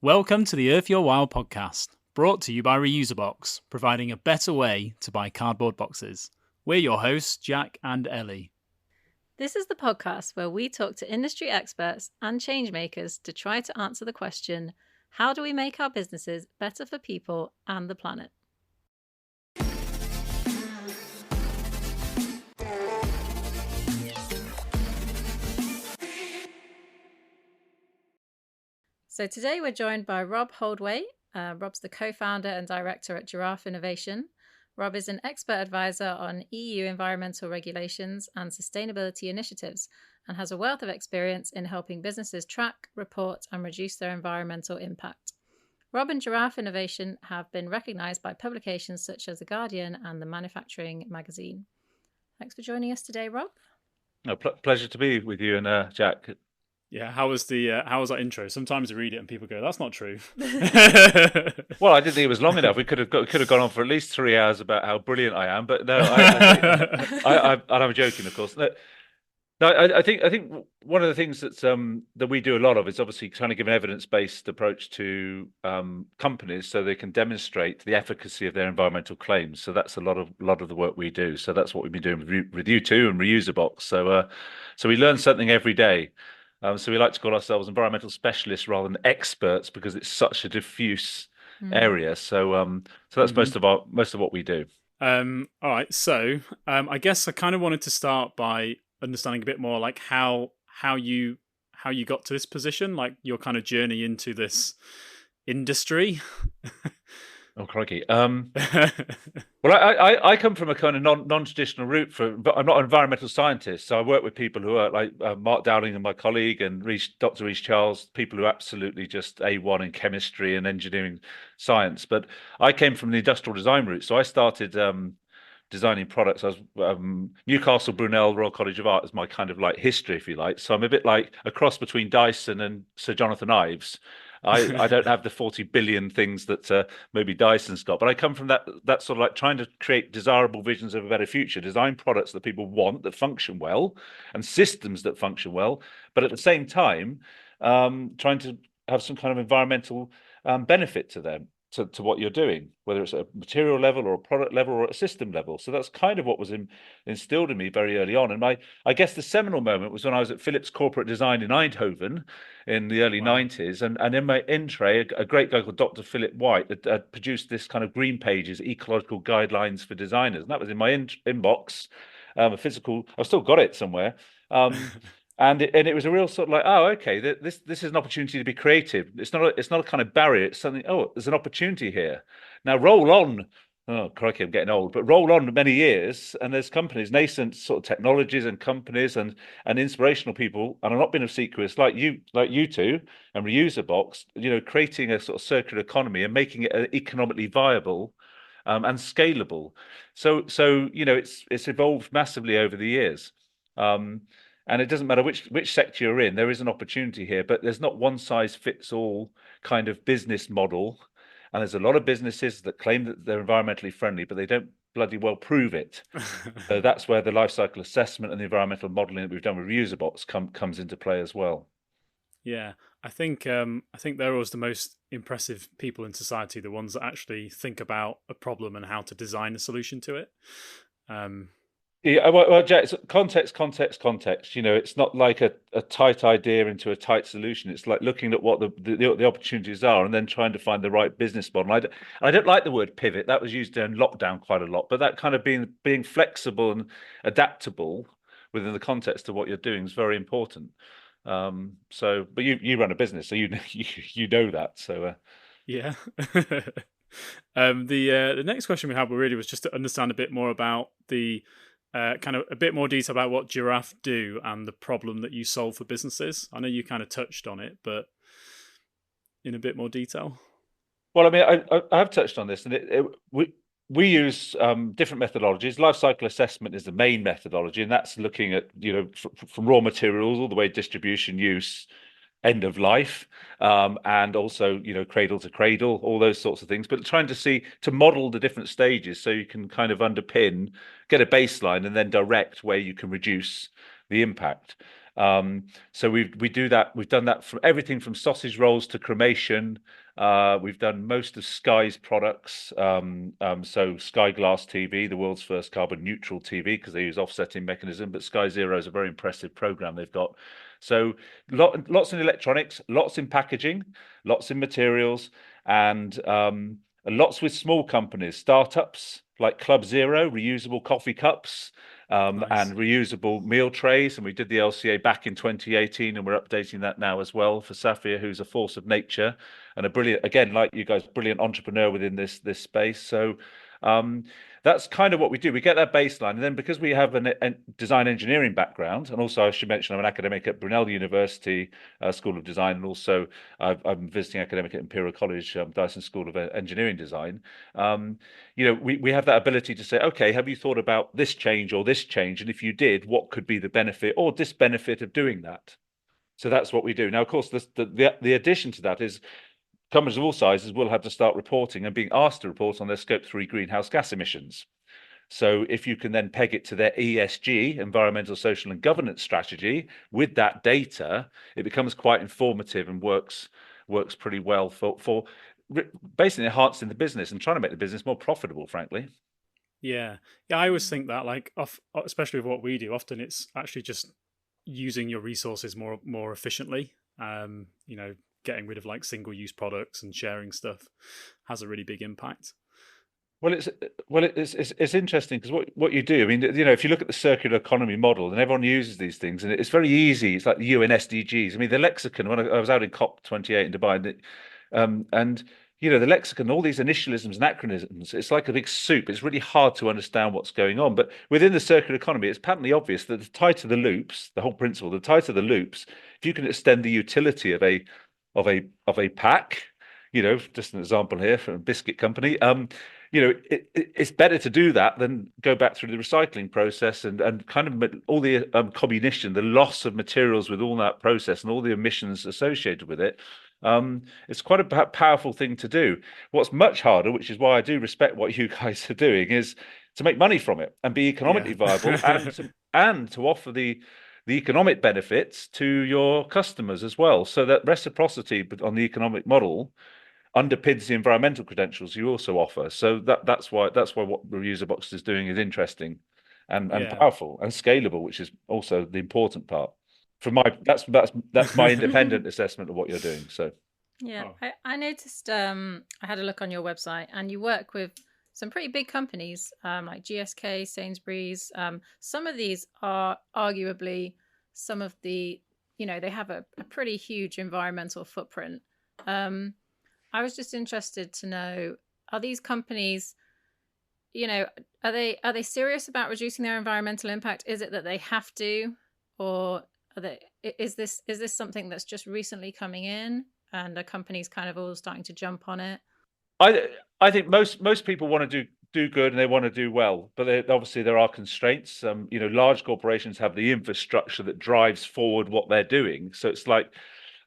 Welcome to the Earth Your Wild podcast, brought to you by Reuserbox, providing a better way to buy cardboard boxes. We're your hosts, Jack and Ellie. This is the podcast where we talk to industry experts and change makers to try to answer the question, how do we make our businesses better for people and the planet? So today we're joined by Rob Holdway. Rob's the co-founder and director at Giraffe Innovation. Rob is an expert advisor on EU environmental regulations and sustainability initiatives and has a wealth of experience in helping businesses track, report, and reduce their environmental impact. Rob and Giraffe Innovation have been recognised by publications such as The Guardian and the Manufacturing magazine. Thanks for joining us today, Rob. Pleasure to be with you and Jack. Yeah, how was that intro? Sometimes I read it and people go, "That's not true." Well, I didn't think it was long enough. We could have gone on for at least 3 hours about how brilliant I am, but no, I'm joking, of course. I think one of the things that we do a lot of is obviously trying to give an evidence-based approach to companies so they can demonstrate the efficacy of their environmental claims. So that's a lot of the work we do. So that's what we've been doing with you too and Reuserbox. So we learn something every day. So we like to call ourselves environmental specialists rather than experts because it's such a diffuse area. So that's most of what we do. All right. So I guess I kind of wanted to start by understanding a bit more like how you got to this position, like your kind of journey into this industry. Oh, crikey. Well, I come from a kind of non-traditional route, but I'm not an environmental scientist. So I work with people who are like Mark Dowling and my colleague and Dr. Reece Charles, people who are absolutely just A1 in chemistry and engineering science. But I came from the industrial design route. So I started designing products. I was Newcastle Brunel Royal College of Art is my kind of like history, if you like. So I'm a bit like a cross between Dyson and Sir Jonathan Ives. I don't have the 40 billion things that maybe Dyson's got, but I come from that sort of like trying to create desirable visions of a better future, design products that people want, that function well, and systems that function well, but at the same time, trying to have some kind of environmental benefit to them. To what you're doing, whether it's at a material level or a product level or at a system level. So that's kind of what was instilled in me very early on. And I guess the seminal moment was when I was at Philips Corporate Design in Eindhoven in the early 90s. And in my in-tray, a great guy called Dr. Philip White had produced this kind of green pages, ecological guidelines for designers. And that was in my inbox, a physical, I've still got it somewhere. And it was a real sort of like, oh, okay, this is an opportunity to be creative. It's not a kind of barrier. It's something. Oh, there's an opportunity here. Now roll on. Oh, crikey, I'm getting old. But roll on many years, and there's companies, nascent sort of technologies, and companies, and inspirational people. And I'm not being obsequious, like you two, and Reuserbox. Creating a sort of circular economy and making it economically viable, and scalable. So it's evolved massively over the years. And it doesn't matter which sector you're in, there is an opportunity here, but there's not one size fits all kind of business model. And there's a lot of businesses that claim that they're environmentally friendly, but they don't bloody well prove it. So that's where the life cycle assessment and the environmental modeling that we've done with Reuserbox comes into play as well. Yeah, I think they're always the most impressive people in society, the ones that actually think about a problem and how to design a solution to it. Yeah, well, Jack, it's context. It's not like a tight idea into a tight solution. It's like looking at what the opportunities are and then trying to find the right business model. I don't like the word pivot. That was used during lockdown quite a lot, but that kind of being flexible and adaptable within the context of what you're doing is very important. But you run a business, so you know that. So yeah. The next question we had really was just to understand a bit more about the kind of a bit more detail about what Giraffe do and the problem that you solve for businesses. I know you kind of touched on it, but in a bit more detail. Well, I mean, I have touched on this, and we use different methodologies. Life cycle assessment is the main methodology, and that's looking at from raw materials all the way distribution, use, end of life, and also cradle to cradle, all those sorts of things, but trying to model the different stages so you can kind of get a baseline and then direct where you can reduce the impact. So we do that. We've done that from everything from sausage rolls to cremation. We've done most of Sky's products. So Sky Glass TV, the world's first carbon neutral TV, because they use offsetting mechanism. But Sky Zero is a very impressive program they've got. So lots in electronics, lots in packaging, lots in materials, and lots with small companies, startups like Club Zero, reusable coffee cups. Nice. And reusable meal trays. And we did the LCA back in 2018, and we're updating that now as well for Safia, who's a force of nature and a brilliant, again, like you guys, brilliant entrepreneur within this space. So that's kind of what we do. We get that baseline, and then because we have a design engineering background, and also I should mention I'm an academic at Brunel University School of Design, and also I'm visiting academic at Imperial College Dyson School of Engineering Design. We have that ability to say, okay, have you thought about this change or this change? And if you did, what could be the benefit or disbenefit of doing that? So that's what we do. Now, of course, the addition to that is companies of all sizes will have to start reporting and being asked to report on their Scope 3 greenhouse gas emissions. So if you can then peg it to their ESG, environmental, social, and governance strategy with that data, it becomes quite informative and works pretty well for basically enhancing the business and trying to make the business more profitable, frankly. Yeah. I always think that, like, especially with what we do, often it's actually just using your resources more efficiently. Getting rid of like single-use products and sharing stuff has a really big impact. Well, it's interesting because what you do, I mean, if you look at the circular economy model, and everyone uses these things, and it's very easy. It's like the UN SDGs. I mean, the lexicon. When I was out in COP28 in Dubai, and the lexicon, all these initialisms and acronyms, it's like a big soup. It's really hard to understand what's going on. But within the circular economy, it's patently obvious that the tighter the loops, the whole principle, the tighter the loops, if you can extend the utility of a pack, just an example here from a biscuit company, it's better to do that than go back through the recycling process and kind of all the comminution, the loss of materials with all that process and all the emissions associated with it. It's quite a powerful thing to do. What's much harder, which is why I do respect what you guys are doing, is to make money from it and be economically viable and to offer the economic benefits to your customers as well. So that reciprocity on the economic model underpins the environmental credentials you also offer. So that's why what Reuser Box is doing is interesting and powerful and scalable, which is also the important part. That's my independent assessment of what you're doing. So I noticed I had a look on your website, and you work with some pretty big companies like GSK, Sainsbury's. Some of these are arguably some of the, they have a pretty huge environmental footprint. I was just interested to know, are these companies, are they serious about reducing their environmental impact? Is it that they have to, or is this something that's just recently coming in and the companies kind of all starting to jump on it? I think most people want to do good and they want to do well, but obviously there are constraints. Large corporations have the infrastructure that drives forward what they're doing. So it's like,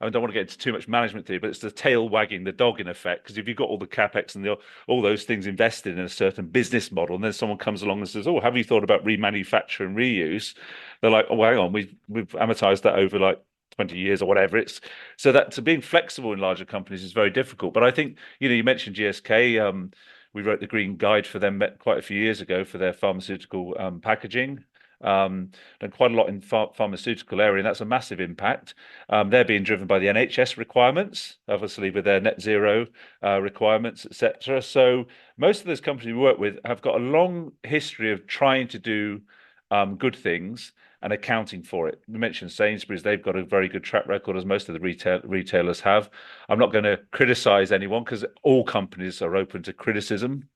I don't want to get into too much management theory, but it's the tail wagging the dog in effect. Because if you've got all the capex and all those things invested in a certain business model, and then someone comes along and says, "Oh, have you thought about remanufacture and reuse?" They're like, "Oh, hang on, we've amortized that over like 20 years or whatever." It's so that being flexible in larger companies is very difficult. But I think you mentioned GSK. We wrote the green guide for them quite a few years ago for their pharmaceutical packaging. Done quite a lot in pharmaceutical area, and that's a massive impact. They're being driven by the NHS requirements, obviously with their net zero requirements, etc. So most of those companies we work with have got a long history of trying to do good things and accounting for it. We mentioned Sainsbury's; they've got a very good track record, as most of the retailers have. I'm not going to criticize anyone because all companies are open to criticism,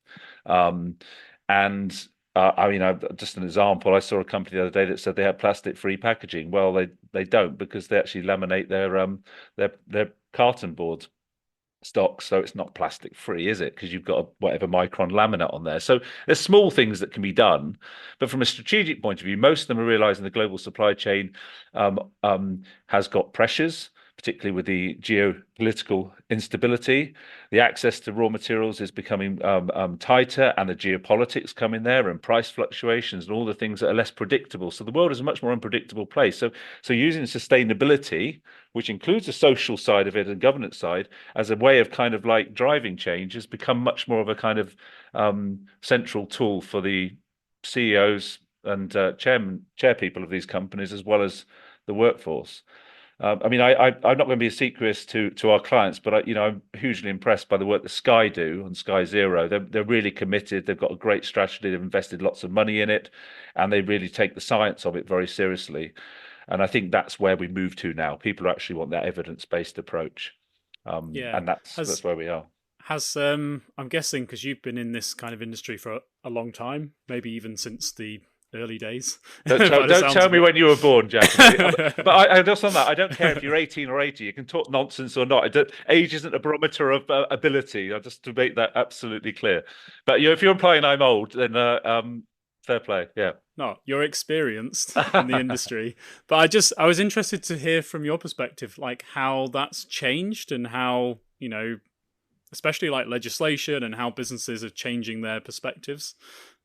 just an example, I saw a company the other day that said they had plastic-free packaging. Well, they don't, because they actually laminate their carton board stock, so it's not plastic-free, is it? Because you've got whatever micron laminate on there. So there's small things that can be done, but from a strategic point of view, most of them are realizing the global supply chain has got pressures. particularly with the geopolitical instability. The access to raw materials is becoming tighter, and the geopolitics come in there, and price fluctuations, and all the things that are less predictable. So the world is a much more unpredictable place. So using sustainability, which includes the social side of it and governance side, as a way of kind of like driving change, has become much more of a kind of central tool for the CEOs and chair people of these companies, as well as the workforce. I mean, I'm not going to be a secret to our clients, but I'm hugely impressed by the work that Sky do on Sky Zero. They're really committed. They've got a great strategy. They've invested lots of money in it, and they really take the science of it very seriously. And I think that's where we move to now. People actually want that evidence-based approach, and that's where we are. I'm guessing, because you've been in this kind of industry for a long time, maybe even since the early days. Don't tell me when you were born, Jack. But I just on that, I don't care if you're 18 or 80. You can talk nonsense or not. Age isn't a barometer of ability. Just to make that absolutely clear. But if you're implying I'm old, then fair play. Yeah. No, you're experienced in the industry. But I was interested to hear from your perspective, like how that's changed and how, especially like legislation and how businesses are changing their perspectives.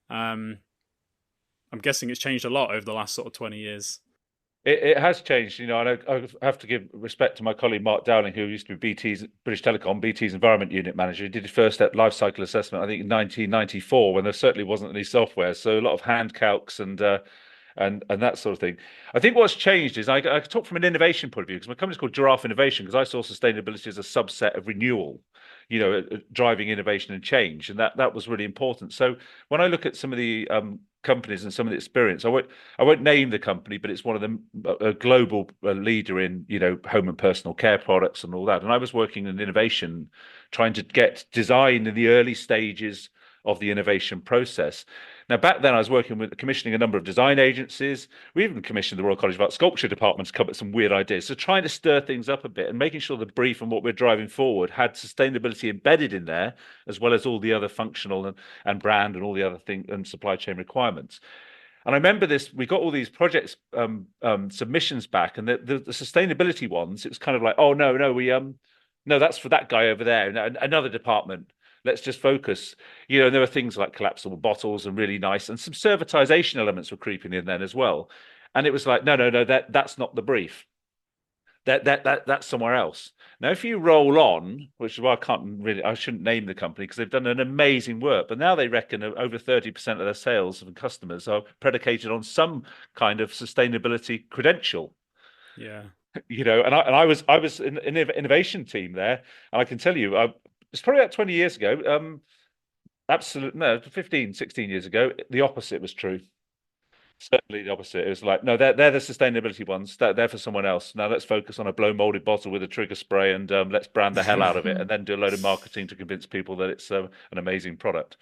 I'm guessing it's changed a lot over the last sort of 20 years. It has changed, and I have to give respect to my colleague Mark Dowling, who used to be British Telecom, BT's Environment Unit Manager. He did his first step life cycle assessment, I think, in 1994, when there certainly wasn't any software. So a lot of hand calcs and that sort of thing. I think what's changed is I talk from an innovation point of view, because my company's called Giraffe Innovation, because I saw sustainability as a subset of renewal, driving innovation and change, and that was really important. So when I look at some of the companies and some of the experience, I won't name the company, but it's one of them, a global leader in home and personal care products and all that. And I was working in innovation, trying to get design in the early stages of the innovation process. Now, back then, I was working with commissioning a number of design agencies. We even commissioned the Royal College of Art Sculpture Department to come up with some weird ideas. So trying to stir things up a bit and making sure the brief and what we're driving forward had sustainability embedded in there, as well as all the other functional and brand and all the other things and supply chain requirements. And I remember this, we got all these projects submissions back, and the sustainability ones, it was kind of like, oh, no, that's for that guy over there, another department. Let's just focus. There were things like collapsible bottles and really nice, and some servitization elements were creeping in then as well. And it was like, no, that's not the brief. That's somewhere else. Now, if you roll on, which is why I shouldn't name the company, because they've done an amazing work, but now they reckon over 30% of their sales and customers are predicated on some kind of sustainability credential. Yeah. And I was in an innovation team there, and I can tell you, it's probably about 20 years ago. 15, 16 years ago, the opposite was true. Certainly the opposite. It was like, no, they're the sustainability ones. They're for someone else. Now let's focus on a blow molded bottle with a trigger spray, and let's brand the hell out of it, and then do a load of marketing to convince people that it's an amazing product,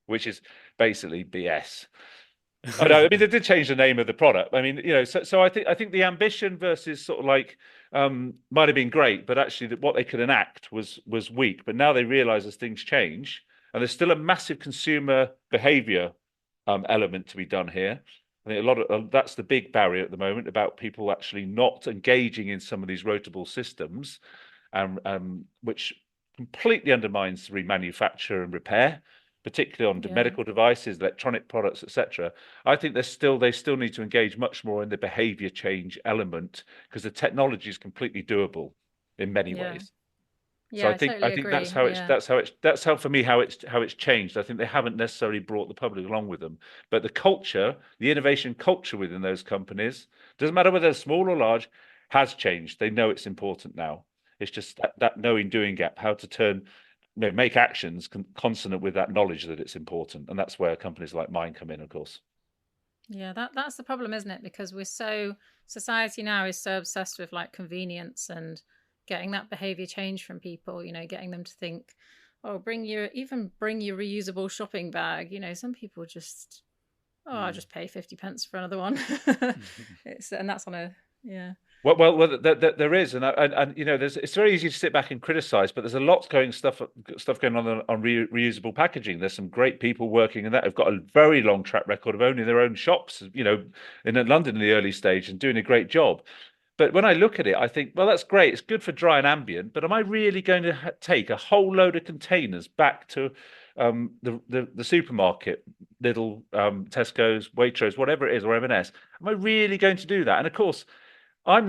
which is basically BS. I know. I mean, they did change the name of the product. I mean, so I think the ambition versus sort of like might have been great, but actually what they could enact was weak. But now they realise as things change, and there's still a massive consumer behaviour element to be done here. I think a lot of that's the big barrier at the moment, about people actually not engaging in some of these rotable systems, which completely undermines remanufacture and repair, particularly on medical devices, electronic products, etc. I think they still need to engage much more in the behavior change element, because the technology is completely doable in many ways. Yeah, so I think that's how for me how it's changed. I think they haven't necessarily brought the public along with them, but the culture, the innovation culture within those companies, doesn't matter whether they're small or large, has changed. They know it's important now. It's just that knowing doing gap, how to make actions consonant with that knowledge that it's important. And that's where companies like mine come in, of course. Yeah, that's the problem, isn't it? Because society now is so obsessed with like convenience and getting that behavior change from people, getting them to think, oh, bring your reusable shopping bag. Some people just, I'll just pay 50 pence for another one. And that's on a, yeah. Well, there is, and it's very easy to sit back and criticize, but there's a lot stuff going on reusable packaging. There's some great people working in that. Have got a very long track record of owning their own shops, in London in the early stage, and doing a great job. But when I look at it, I think, well, that's great. It's good for dry and ambient. But am I really going to take a whole load of containers back to the supermarket, little Tesco's, Waitrose, whatever it is, or M&S? Am I really going to do that? And of course, I'm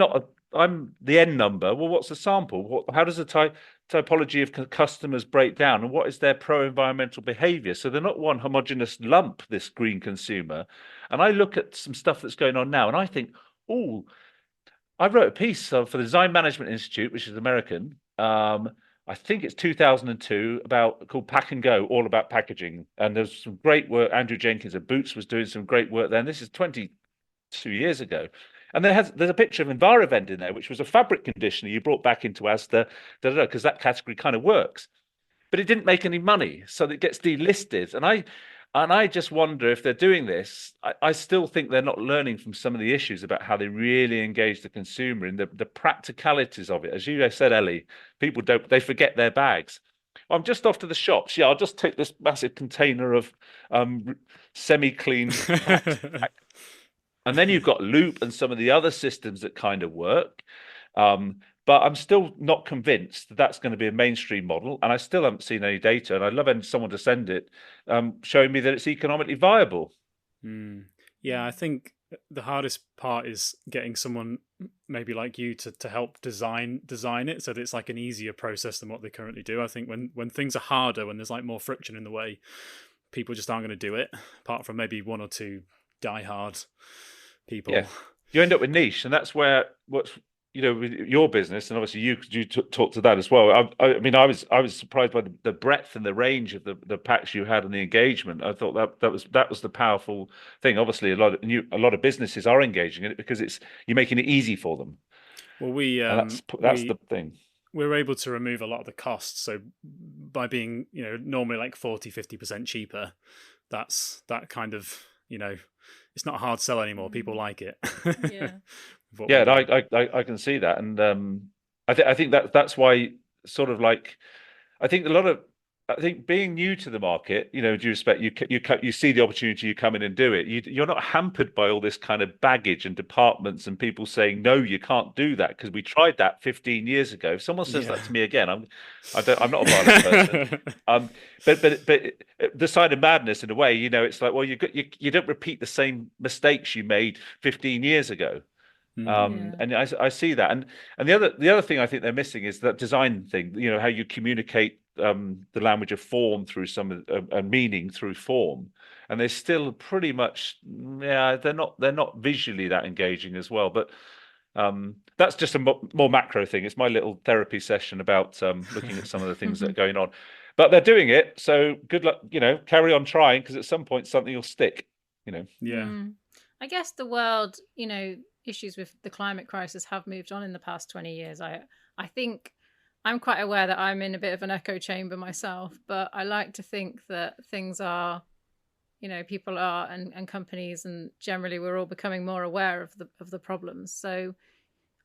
the N number. Well, what's the sample? How does the typology of customers break down, and what is their pro-environmental behavior? So they're not one homogenous lump, this green consumer. And I look at some stuff that's going on now, and I think, oh, I wrote a piece for the Design Management Institute, which is American. I think it's 2002, called Pack and Go, all about packaging. And there's some great work. Andrew Jenkins of Boots was doing some great work there. And this is 22 years ago. And there's a picture of Envirovend in there, which was a fabric conditioner you brought back into Asda, because that category kind of works. But it didn't make any money, so it gets delisted. And I just wonder if they're doing this. I still think they're not learning from some of the issues about how they really engage the consumer in the practicalities of it. As you said, Ellie, people they forget their bags. I'm just off to the shops. Yeah, I'll just take this massive container of semi-clean pack. And then you've got Loop and some of the other systems that kind of work. But I'm still not convinced that that's going to be a mainstream model. And I still haven't seen any data. And I'd love someone to send it, showing me that it's economically viable. Yeah, I think the hardest part is getting someone maybe like you to help design it so that it's like an easier process than what they currently do. I think when things are harder, when there's like more friction in the way, people just aren't going to do it, apart from maybe one or two diehard people. Yeah. You end up with niche, and that's where with your business, and obviously you talk to that as well. I mean, I was surprised by the breadth and the range of the packs you had and the engagement. I thought that was the powerful thing. Obviously, a lot of businesses are engaging in it because you're making it easy for them. Well, that's the thing. We're able to remove a lot of the costs. So by being normally like 40-50% cheaper, that's that kind of it's not a hard sell anymore. People like it. Yeah. Yeah, I can see that, and I think that's why sort of like I think being new to the market, due respect, you see the opportunity, you come in and do it. You're not hampered by all this kind of baggage and departments and people saying no, you can't do that because we tried that 15 years ago. If someone says that to me again, I'm not a violent person. But the sign of madness in a way, it's like, well, you don't repeat the same mistakes you made 15 years ago. And I see that, and the other thing I think they're missing is that design thing. How you communicate the language of form through and meaning through form, and they're still pretty much they're not visually that engaging as well. But that's just a more macro thing. It's my little therapy session about looking at some of the things that are going on. But they're doing it, so good luck. Carry on trying, because at some point something will stick. Yeah. I guess the world, issues with the climate crisis have moved on in the past 20 years. I think I'm quite aware that I'm in a bit of an echo chamber myself, but I like to think that things are, people are and companies, and generally we're all becoming more aware of the problems. So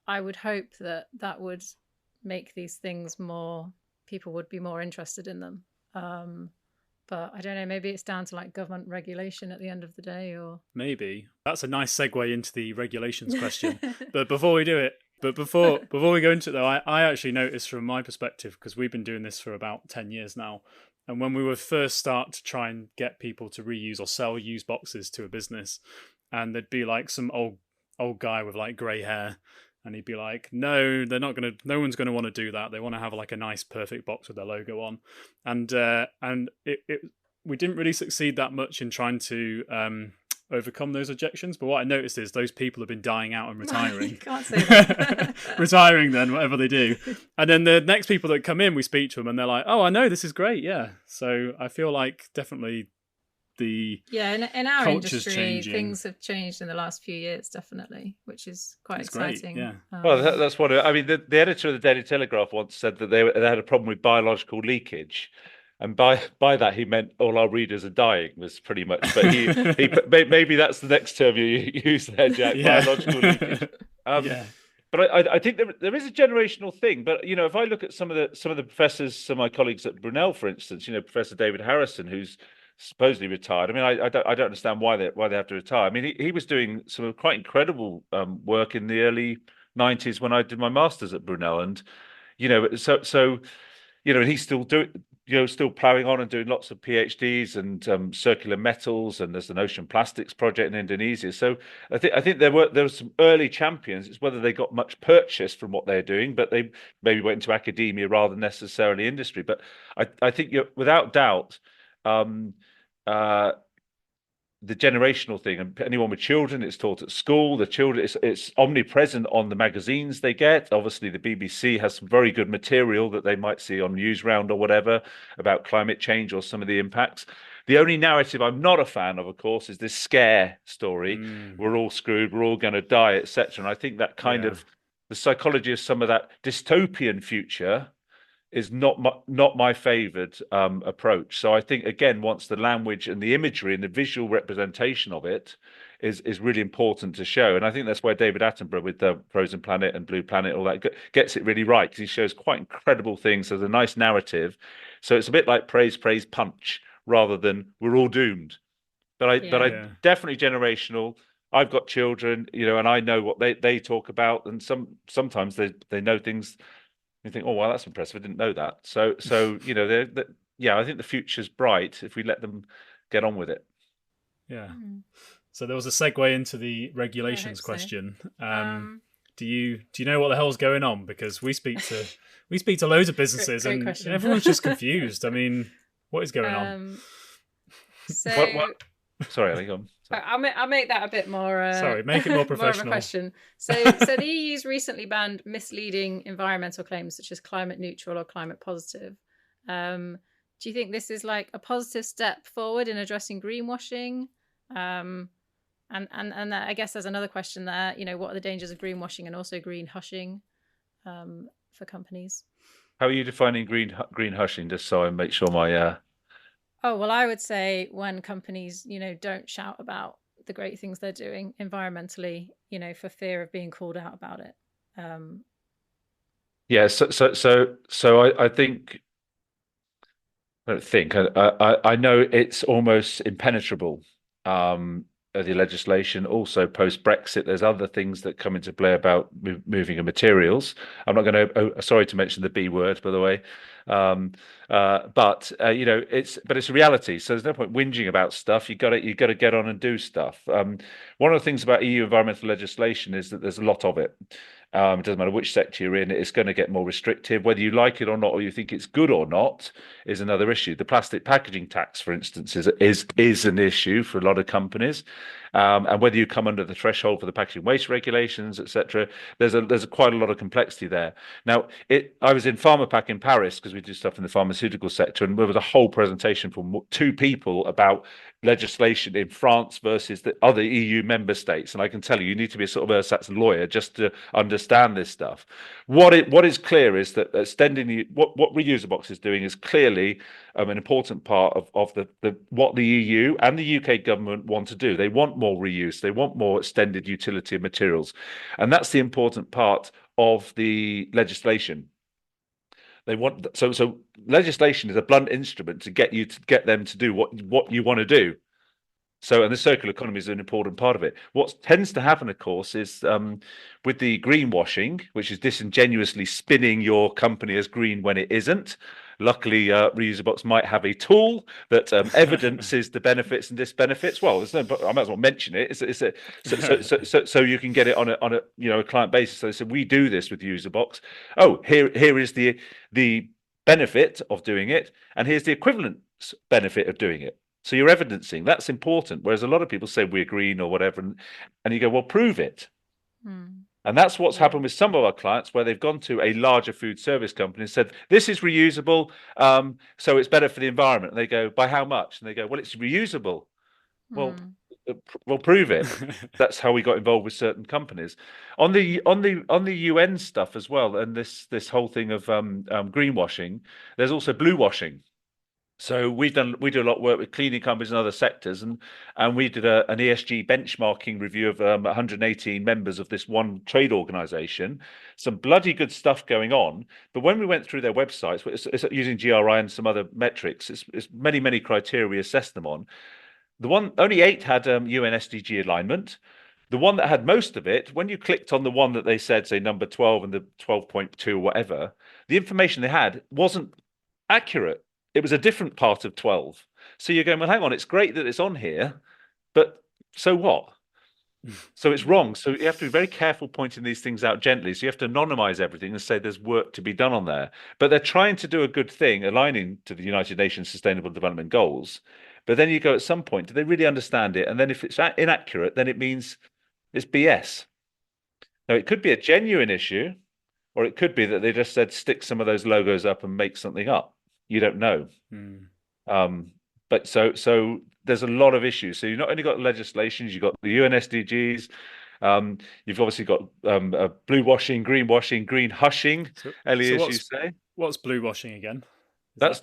I would hope that would make these things people would be more interested in them. But I don't know, maybe it's down to like government regulation at the end of the day, or maybe that's a nice segue into the regulations question. But before we go into it though, I actually noticed from my perspective, because we've been doing this for about 10 years now, and when we were first start to try and get people to reuse or sell used boxes to a business, and there'd be like some old guy with like grey hair, and he'd be like, no one's going to want to do that. They want to have like a nice, perfect box with their logo on. And we didn't really succeed that much in trying to overcome those objections. But what I noticed is those people have been dying out and retiring. You can't say that. Retiring then, whatever they do. And then the next people that come in, we speak to them and they're like, oh, I know, this is great. Yeah. So I feel like definitely in our industry changing. Things have changed in the last few years, definitely, which is quite exciting. Great, yeah. Well, that's what I mean. The editor of the Daily Telegraph once said that they had a problem with biological leakage, and by that he meant all our readers are dying, was pretty much. But he maybe that's the next term you use there, Jack. Biological leakage. But I think there is a generational thing. But if I look at some of the professors, some of my colleagues at Brunel, for instance, Professor David Harrison, who's supposedly retired. I mean, I don't understand why they have to retire. I mean, he was doing some quite incredible work in the early 90s when I did my master's at Brunel, and and he's still still ploughing on and doing lots of PhDs and circular metals, and there's an ocean plastics project in Indonesia. So I think there were some early champions. It's whether they got much purchase from what they're doing, but they maybe went into academia rather than necessarily industry. But I think without doubt, the generational thing, and anyone with children, it's taught at school. The children, it's omnipresent on the magazines they get. Obviously, the BBC has some very good material that they might see on Newsround or whatever about climate change or some of the impacts. The only narrative I'm not a fan of course, is this scare story. We're all screwed, we're all going to die, etc. And I think that kind of the psychology of some of that dystopian future is not my favoured approach. So I think, again, once the language and the imagery and the visual representation of it is really important to show. And I think that's where David Attenborough with the Frozen Planet and Blue Planet, all that, gets it really right, because he shows quite incredible things. There's a nice narrative. So it's a bit like praise, punch, rather than we're all doomed. But I definitely generational. I've got children, and I know what they talk about, and sometimes they know things. You think, oh, well, that's impressive. I didn't know that. So I think the future's bright if we let them get on with it. Yeah. So there was a segue into the regulations question. Do you know what the hell's going on? Because we speak to loads of businesses, and everyone's just confused. I mean, what is going on? So, sorry, Ellie, go on. I'll make that a bit more. Sorry, make it more professional. More of a question. So the EU's recently banned misleading environmental claims such as climate neutral or climate positive. Do you think this is like a positive step forward in addressing greenwashing? And I guess there's another question there. What are the dangers of greenwashing and also green hushing for companies? How are you defining green hushing? Just so I make sure my. Oh, well, I would say when companies, don't shout about the great things they're doing environmentally, for fear of being called out about it. Yeah. So I think. I know it's almost impenetrable. The legislation also post Brexit, there's other things that come into play about moving of materials. I'm not going to. Sorry to mention the B word, by the way. But it's a reality. So there's no point whinging about stuff. You got to get on and do stuff. One of the things about EU environmental legislation is that there's a lot of it. It doesn't matter which sector you're in, it's going to get more restrictive. Whether you like it or not, or you think it's good or not, is another issue. The plastic packaging tax, for instance, is an issue for a lot of companies. And whether you come under the threshold for the packaging waste regulations, etc., there's quite a lot of complexity there. Now, I was in PharmaPack in Paris because we do stuff in the pharmaceutical sector, and there was a whole presentation from two people about legislation in France versus the other EU member states. And I can tell you need to be a sort of ersatz lawyer just to understand this stuff. What is clear is that extending what Reuse a Box is doing is clearly an important part of what the EU and the UK government want to do. They want more reuse. They want more extended utility of materials. And that's the important part of the legislation. They want so legislation is a blunt instrument to get them to do what you want to do. So, and the circular economy is an important part of it. What tends to happen, of course, is with the greenwashing, which is disingenuously spinning your company as green when it isn't. Luckily, Reuse a Box might have a tool that evidences the benefits and disbenefits. Well, I might as well mention it. So you can get it on a client basis. So they said, we do this with Reuse a Box. Oh, here is the benefit of doing it, and here's the equivalent benefit of doing it. So you're evidencing. That's important. Whereas a lot of people say we're green or whatever, and you go, well, prove it. And that's what's happened with some of our clients, where they've gone to a larger food service company and said, this is reusable, so it's better for the environment. And they go, by how much? And they go, well, it's reusable. Well, prove it. That's how we got involved with certain companies. On the UN stuff as well, and this whole thing of greenwashing, there's also bluewashing. So we do a lot of work with cleaning companies and other sectors, and we did an ESG benchmarking review of 118 members of this one trade organisation. Some bloody good stuff going on, but when we went through their websites, it's using GRI and some other metrics. It's many criteria we assessed them on. Only 8 had UN SDG alignment. the one that had most of it, when you clicked on the one that they said, say, number 12 and the 12.2 or whatever, the information they had wasn't accurate. It was a different part of 12. So you're going, well, hang on, it's great that it's on here, but so what? So it's wrong. So you have to be very careful pointing these things out gently. So you have to anonymize everything and say there's work to be done on there. But they're trying to do a good thing, aligning to the United Nations Sustainable Development Goals. But then you go, at some point, do they really understand it? And then if it's inaccurate, then it means it's BS. Now, it could be a genuine issue, or it could be that they just said stick some of those logos up and make something up. You don't know. But so there's a lot of issues. So you've not only got legislations, you've got the UN SDGs, you've obviously got bluewashing, greenwashing, green hushing, Ellie, as you say. What's bluewashing again? That's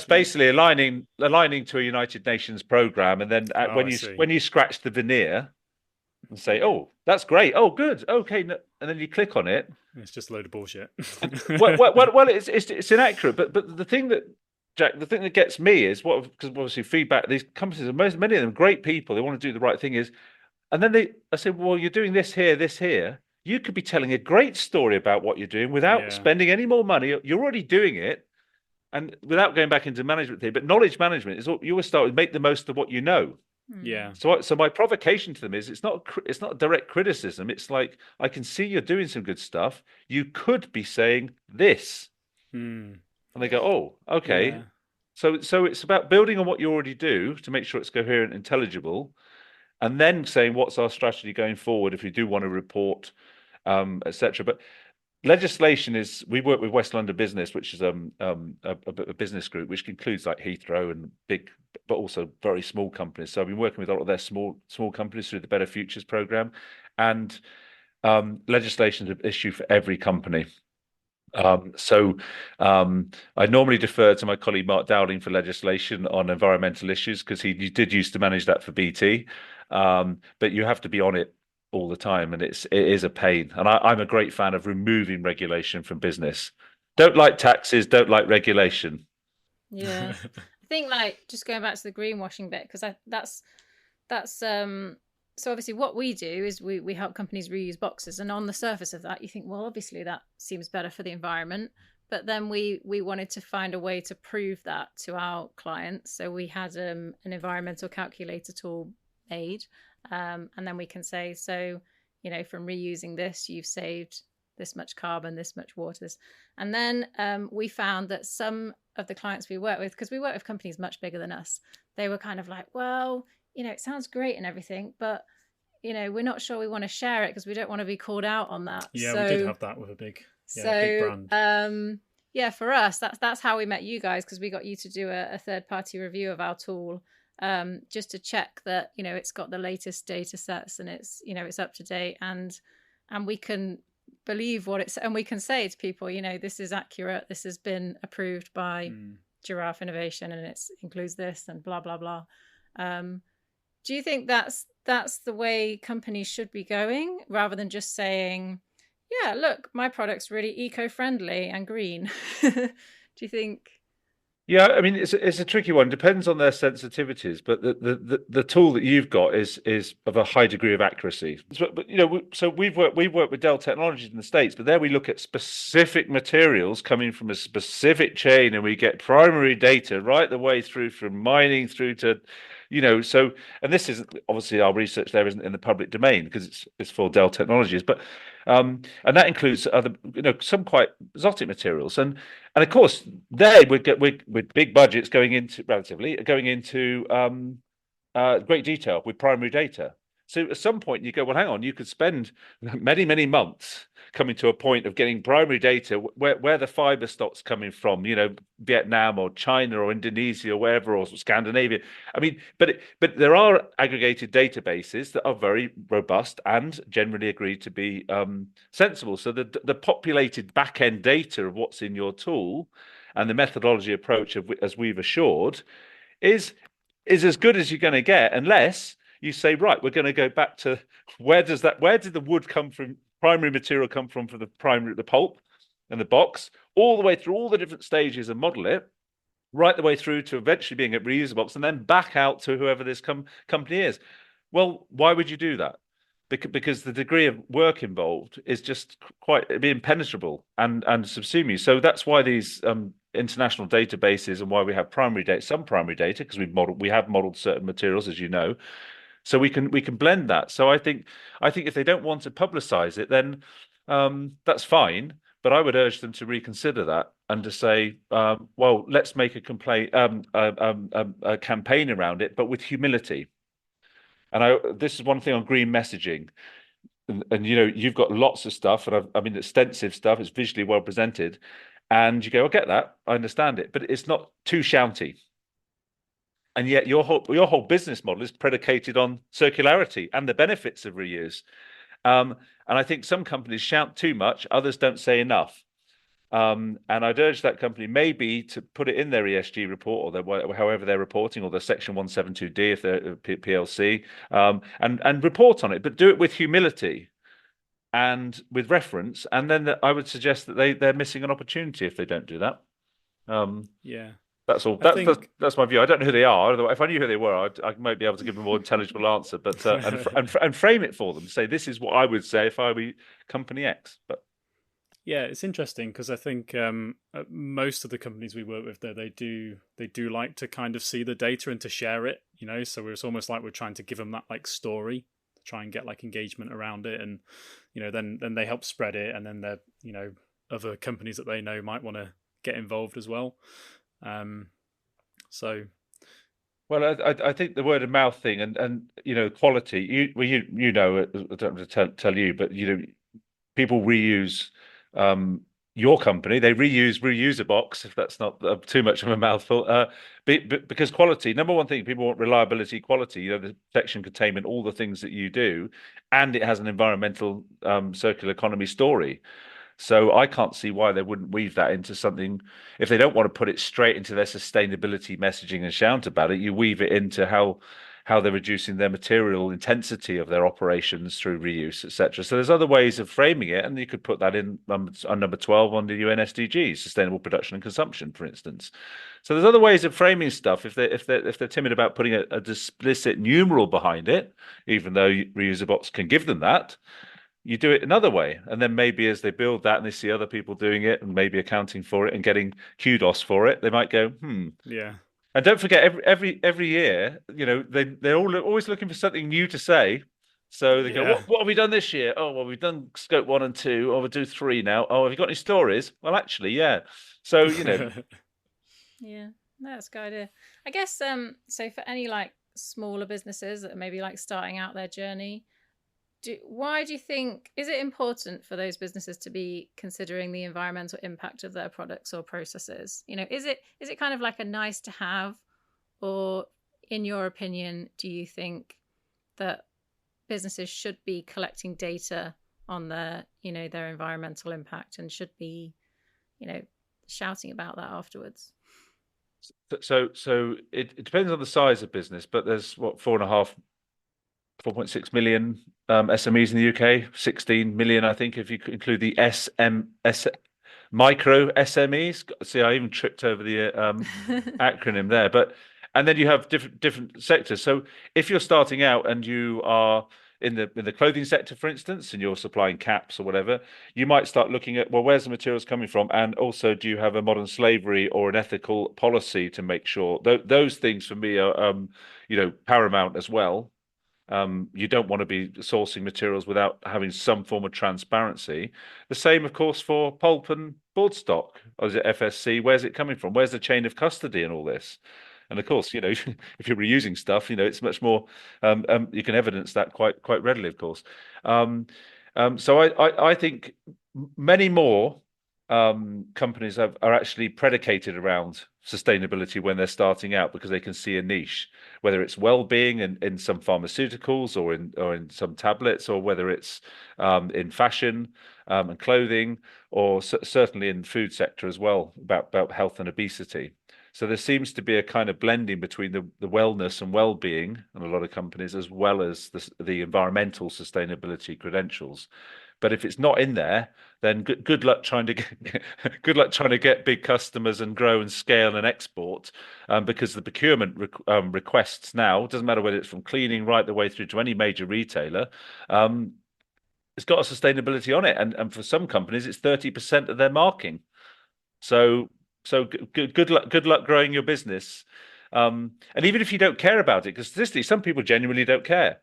basically aligning to a United Nations program, and then when you scratch the veneer and say, "Oh, that's great. Oh, good. Okay," and then you click on it, it's just a load of bullshit. well, it's inaccurate. But the thing that Jack, the thing that gets me is because obviously feedback. These companies, many of them, great people. They want to do the right thing. And then I say, well, you're doing this here, this here. You could be telling a great story about what you're doing without spending any more money. You're already doing it. And without going back into management here, but knowledge management is you always start with make the most of what you know. Yeah. So my provocation to them is it's not direct criticism. It's like, I can see you're doing some good stuff. You could be saying this, and they go, oh, okay. Yeah. So it's about building on what you already do to make sure it's coherent, intelligible, and then saying what's our strategy going forward if you do want to report, etc. But legislation is, we work with West London Business, which is a business group which includes like Heathrow and big, but also very small companies. So I've been working with a lot of their small companies through the Better Futures program, and legislation is an issue for every company. So I normally defer to my colleague Mark Dowling for legislation on environmental issues, because he did used to manage that for BT. But you have to be on it all the time, and it is a pain. And I'm a great fan of removing regulation from business. Don't like taxes, don't like regulation. Yeah. I think, like, just going back to the greenwashing bit, because that's so obviously what we do is we help companies reuse boxes, and on the surface of that you think, well, obviously that seems better for the environment, but then we wanted to find a way to prove that to our clients. So we had an environmental calculator tool made, and then we can say, so, you know, from reusing this, you've saved this much carbon, this much water, and then we found that some of the clients we work with, because we work with companies much bigger than us, they were kind of like, well, you know, it sounds great and everything, but, you know, we're not sure we want to share it because we don't want to be called out on that. Yeah, so, we did have that with a big brand. Yeah, for us, that's how we met you guys, because we got you to do a third-party review of our tool, just to check that, you know, it's got the latest data sets and it's, you know, it's up to date, and we can believe what it's, and we can say to people, you know, this is accurate, this has been approved by Giraffe Innovation, and it includes this and blah blah blah. Do you think that's the way companies should be going, rather than just saying, yeah, look, my product's really eco-friendly and green? Do you think? Yeah, I mean, it's a tricky one. Depends on their sensitivities, but the tool that you've got is of a high degree of accuracy. But you know, so we've worked with Dell Technologies in the States, but there we look at specific materials coming from a specific chain, and we get primary data right the way through, from mining through to, you know, so, and this isn't, obviously our research there isn't in the public domain because it's for Dell Technologies, but and that includes other, you know, some quite exotic materials, and of course there we get with big budgets going into great detail with primary data. So at some point you go, well, hang on, you could spend many months coming to a point of getting primary data where the fiber stock's coming from, you know, Vietnam or China or Indonesia or wherever, or Scandinavia. I mean, but there are aggregated databases that are very robust and generally agreed to be sensible. So the populated back-end data of what's in your tool and the methodology approach as we've assured is as good as you're going to get, unless you say, right, we're going to go back to where did the wood come from, primary material come from for the pulp and the box, all the way through all the different stages and model it, right the way through to eventually being a reusable box, and then back out to whoever this company is. Well, why would you do that? because the degree of work involved is just quite it'd be impenetrable and subsume you. So that's why these international databases and why we have some primary data, because we have modeled certain materials, as you know, so we can blend that. So I think if they don't want to publicize it, then that's fine. But I would urge them to reconsider that and to say, well, let's make a complaint, a campaign around it, but with humility. And this is one thing on green messaging. And you've got lots of stuff, and I mean extensive stuff. It's visually well presented, and you go, I get that, I understand it, but it's not too shouty. And yet your whole business model is predicated on circularity and the benefits of reuse. And I think some companies shout too much, others don't say enough. And I'd urge that company maybe to put it in their ESG report or however they're reporting, or their Section 172D if they're PLC, and report on it, but do it with humility and with reference. And then I would suggest that they're missing an opportunity if they don't do that. Yeah. That's all. That's my view. I don't know who they are. If I knew who they were, I might be able to give them a more intelligible answer. But and frame it for them. Say this is what I would say if I were company X. But yeah, it's interesting because I think most of the companies we work with, they do like to kind of see the data and to share it. So it's almost like we're trying to give them that like story, to try and get like engagement around it, and then they help spread it, and then other companies that they know might want to get involved as well. So, well, I think the word of mouth thing and quality. I don't have to tell you, but people reuse. Your company, they reuse a box, if that's not too much of a mouthful. Because quality, number one thing, people want reliability, quality. The protection, containment, all the things that you do, and it has an environmental circular economy story. So I can't see why they wouldn't weave that into something. If they don't want to put it straight into their sustainability messaging and shout about it, you weave it into how they're reducing their material intensity of their operations through reuse, etc. So there's other ways of framing it, and you could put that in on number 12 on the UN SDGs, sustainable production and consumption, for instance. So there's other ways of framing stuff if they're timid about putting a explicit numeral behind it, even though Reuse Box can give them that. You do it another way, and then maybe as they build that and they see other people doing it and maybe accounting for it and getting kudos for it, they might go, yeah. And don't forget, every year, they're always looking for something new to say. So they go, what have we done this year? Oh, well, we've done scope 1 and 2. Oh, we'll do 3 now. Oh, have you got any stories? Well, actually, yeah. So Yeah, that's a good idea. I guess so for any like smaller businesses that are maybe like starting out their journey, why do you think, is it important for those businesses to be considering the environmental impact of their products or processes? Is it kind of like a nice to have, or in your opinion, do you think that businesses should be collecting data on their environmental impact and should be, shouting about that afterwards? So it depends on the size of business, but there's 4.6 million SMEs in the UK, 16 million, I think, if you include the micro SMEs. See, I even tripped over the acronym there. And then you have different sectors. So if you're starting out and you are in the clothing sector, for instance, and you're supplying caps or whatever, you might start looking at, well, where's the materials coming from? And also, do you have a modern slavery or an ethical policy to make sure? Those things for me are, paramount as well. You don't want to be sourcing materials without having some form of transparency. The same, of course, for pulp and board stock. Or is it FSC? Where's it coming from? Where's the chain of custody and all this? And of course, if you're reusing stuff, it's much more. You can evidence that quite readily, of course. So I think many more companies are actually predicated around sustainability when they're starting out, because they can see a niche, whether it's well-being in some pharmaceuticals or in some tablets, or whether it's in fashion and clothing, or certainly in food sector as well, about health and obesity. So there seems to be a kind of blending between the wellness and well-being in a lot of companies, as well as the environmental sustainability credentials. But if it's not in there, then good luck trying to get big customers and grow and scale and export, because the procurement requests now, it doesn't matter whether it's from cleaning right the way through to any major retailer, it's got a sustainability on it, and for some companies it's 30% of their marking. So good luck growing your business, and even if you don't care about it, because statistically some people genuinely don't care.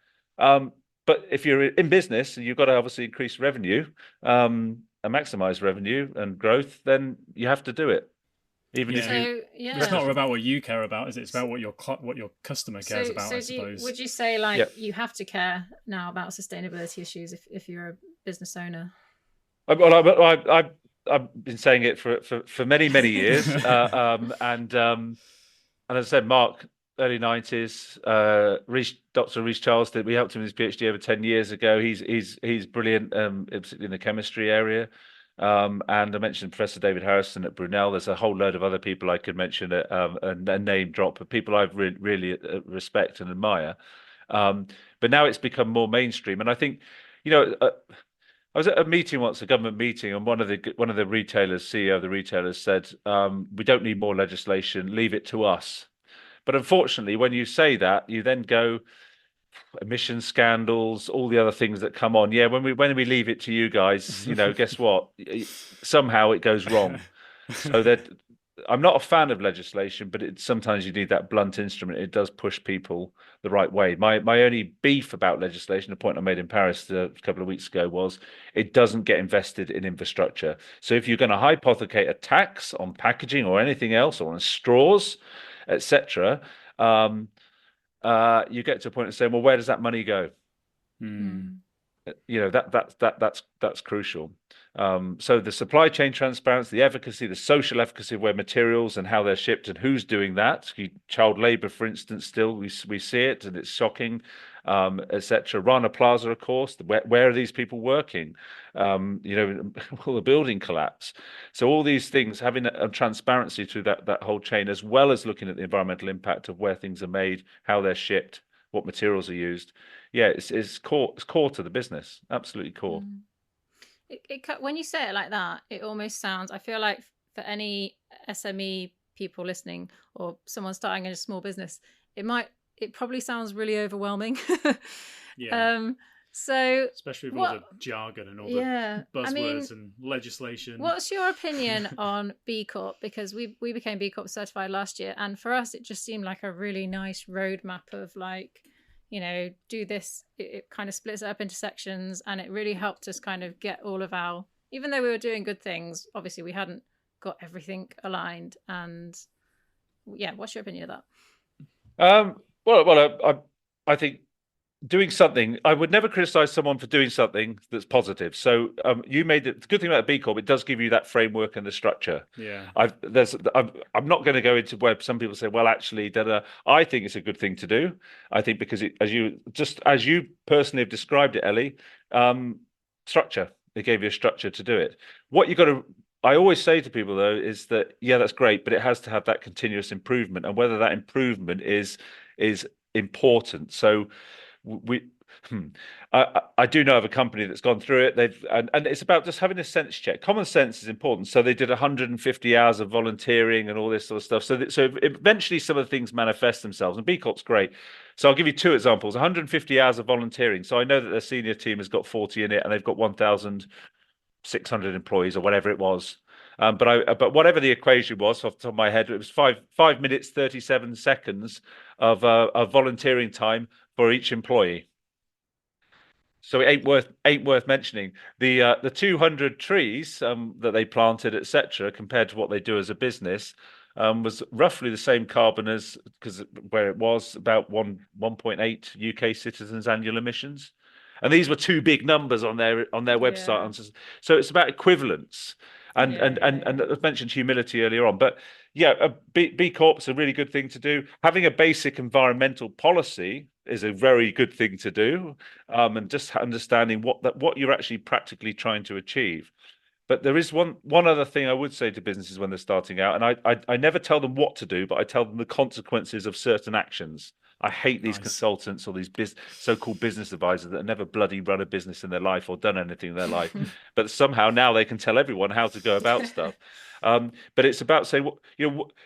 But if you're in business and you've got to obviously increase revenue, and maximize revenue and growth, then you have to do it. Even if it's not about what you care about, is it? It's about what your customer cares about, I suppose. Would you say you have to care now about sustainability issues if you're a business owner? I've been saying it for many years, and as I said, Mark, early 90s, Dr. Rhys Charles we helped him with his PhD over 10 years ago. He's brilliant, particularly in the chemistry area. And I mentioned Professor David Harrison at Brunel. There's a whole load of other people I could mention, a name drop of people I've really respect and admire. But now it's become more mainstream, and I think, I was at a meeting once, a government meeting, and one of the retailers, CEO of the retailers, said, "We don't need more legislation. Leave it to us." But unfortunately, when you say that, you then go emission scandals, all the other things that come on. Yeah, when we leave it to you guys, guess what? Somehow it goes wrong. So that I'm not a fan of legislation, but sometimes you need that blunt instrument. It does push people the right way. My only beef about legislation, a point I made in Paris a couple of weeks ago, was it doesn't get invested in infrastructure. So if you're going to hypothecate a tax on packaging or anything else, or on straws, etc., you get to a point of saying, well, where does that money go? That's crucial. So the supply chain transparency, the efficacy, the social efficacy of where materials and how they're shipped and who's doing that. Child labor, for instance, still we see it, and it's shocking, etc. Rana Plaza, of course, where are these people working? Will the building collapse? So all these things, having a transparency through that whole chain, as well as looking at the environmental impact of where things are made, how they're shipped, what materials are used. Yeah, it's core to the business. Absolutely core. When you say it like that, it almost sounds, I feel like for any SME people listening, or someone starting in a small business, it probably sounds really overwhelming. Yeah. So especially with all the jargon and all the buzzwords and legislation. What's your opinion on B Corp? Because we became B Corp certified last year, and for us it just seemed like a really nice roadmap of do this. It kind of splits it up into sections, and it really helped us kind of get all of our, even though we were doing good things, obviously we hadn't got everything aligned. And what's your opinion of that? Well, I think doing something, I would never criticize someone for doing something that's positive. So you made it. The good thing about B Corp, it does give you that framework and the structure. Yeah. I'm not going to go into where some people say, well, actually, I think it's a good thing to do. I think because as you personally have described it, Ellie, structure. It gave you a structure to do it. What you got to, I always say to people though, is that that's great, but it has to have that continuous improvement, and whether that improvement is important. So I do know of a company that's gone through it. And it's about just having a sense check. Common sense is important. So they did 150 hours of volunteering and all this sort of stuff. So eventually some of the things manifest themselves, and B Corp's great. So I'll give you two examples. 150 hours of volunteering. So I know that their senior team has got 40 in it, and they've got 1,600 employees or whatever it was. But whatever the equation was, off the top of my head, it was 5 minutes 37 seconds of volunteering time for each employee. So it ain't worth mentioning. The 200 trees that they planted, etc., compared to what they do as a business, was roughly the same carbon as, because where it was about 1.8 UK citizens' annual emissions, and these were two big numbers on their website. Yeah. So it's about equivalence. And I mentioned humility earlier on, but B Corp's a really good thing to do. Having a basic environmental policy is a very good thing to do, and just understanding what you're actually practically trying to achieve. But there is one other thing I would say to businesses when they're starting out, and I never tell them what to do, but I tell them the consequences of certain actions. I hate these Nice. consultants or these so-called business advisors that have never bloody run a business in their life or done anything in their life, but somehow now they can tell everyone how to go about stuff. But it's about saying,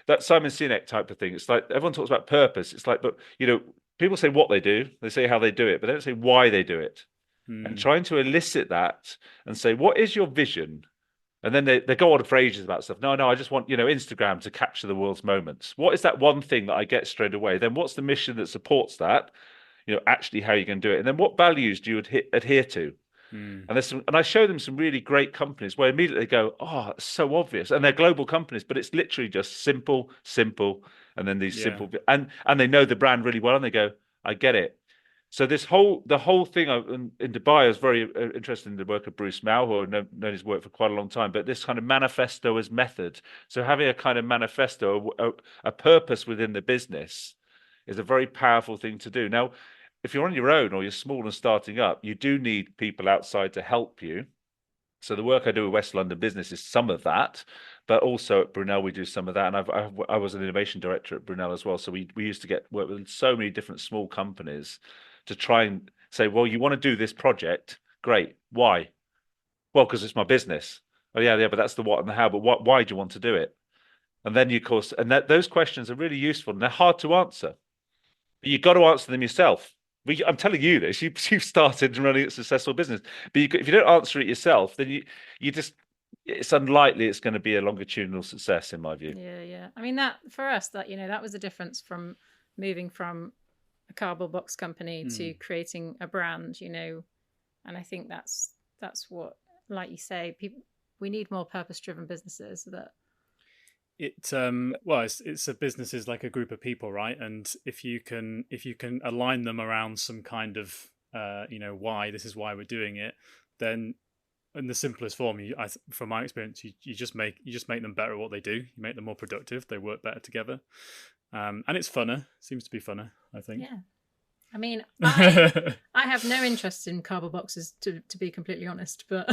that Simon Sinek type of thing. It's like everyone talks about purpose. It's like, but people say what they do, they say how they do it, but they don't say why they do it. And trying to elicit that and say, what is your vision? And then they go on for ages about stuff. No, I just want, Instagram to capture the world's moments. What is that one thing that I get straight away? Then what's the mission that supports that? Actually how you can do it. And then what values do you adhere to? And I show them some really great companies where immediately they go, oh, it's so obvious. And they're global companies, but it's literally just simple. And then these simple, and they know the brand really well. And they go, I get it. So the whole thing in Dubai, I was very interested in the work of Bruce Mao, who I've known his work for quite a long time. But this kind of manifesto as method. So having a kind of manifesto, a purpose within the business, is a very powerful thing to do. Now, if you're on your own or you're small and starting up, you do need people outside to help you. So the work I do with West London Business is some of that, but also at Brunel we do some of that. And I was an innovation director at Brunel as well. So we used to work with so many different small companies to try and say, well, you want to do this project, great. Why? Well, because it's my business. Oh yeah, but that's the what and the how. But why do you want to do it? And then of course, those questions are really useful and they're hard to answer. But you've got to answer them yourself. I'm telling you this. You've started running a successful business, but if you don't answer it yourself, then it's unlikely it's going to be a longitudinal success, in my view. Yeah. I mean, that for us, that was the difference from moving from a cardboard box company to creating a brand. And I think that's what, like you say, we need more purpose-driven businesses that. It's a business is like a group of people, right? And if you can align them around some kind of why, this is why we're doing it, then in the simplest form, from my experience, you just make them better at what they do. You make them more productive. They work better together, and it's funner. Seems to be funner, I think. Yeah. I mean, I have no interest in cardboard boxes, to be completely honest. But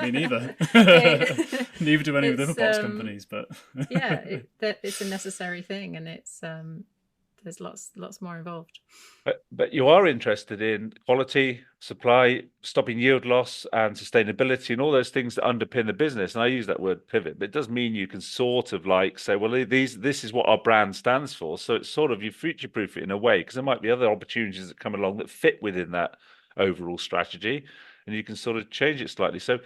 me neither. Neither do any of the other box companies. But it's a necessary thing, and it's there's lots more involved. But you are interested in quality, supply, stopping yield loss, and sustainability, and all those things that underpin the business. And I use that word pivot, but it does mean you can sort of like say, well, this is what our brand stands for. So it's sort of you future-proof it in a way, because there might be other opportunities that come along that fit within that overall strategy, and you can sort of change it slightly. So.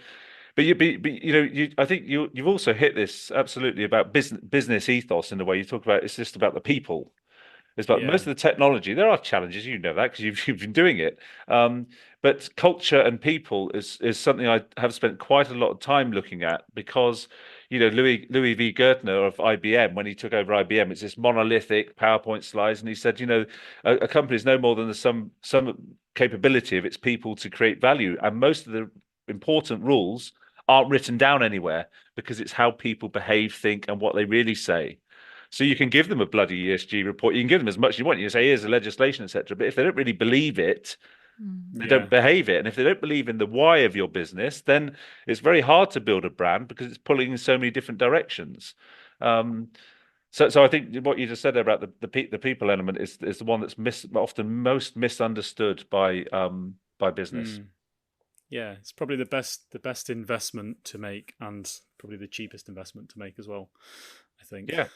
But I think you've also hit this absolutely about business ethos in the way you talk about. It's just about the people. It's about most of the technology. There are challenges, that, because you've been doing it. But culture and people is something I have spent quite a lot of time looking at, because Louis V. Gertner of IBM, when he took over IBM, it's this monolithic PowerPoint slides, and he said, a company is no more than some capability of its people to create value, and most of the important rules aren't written down anywhere, because it's how people behave, think, and what they really say. So you can give them a bloody ESG report. You can give them as much as you want. You say, here's the legislation, etc. But if they don't really believe it, they don't behave it. And if they don't believe in the why of your business, then it's very hard to build a brand, because it's pulling in so many different directions. So I think what you just said there about the people element is the one that's often most misunderstood by business. Yeah, it's probably the best investment to make, and probably the cheapest investment to make as well, I think. Yeah.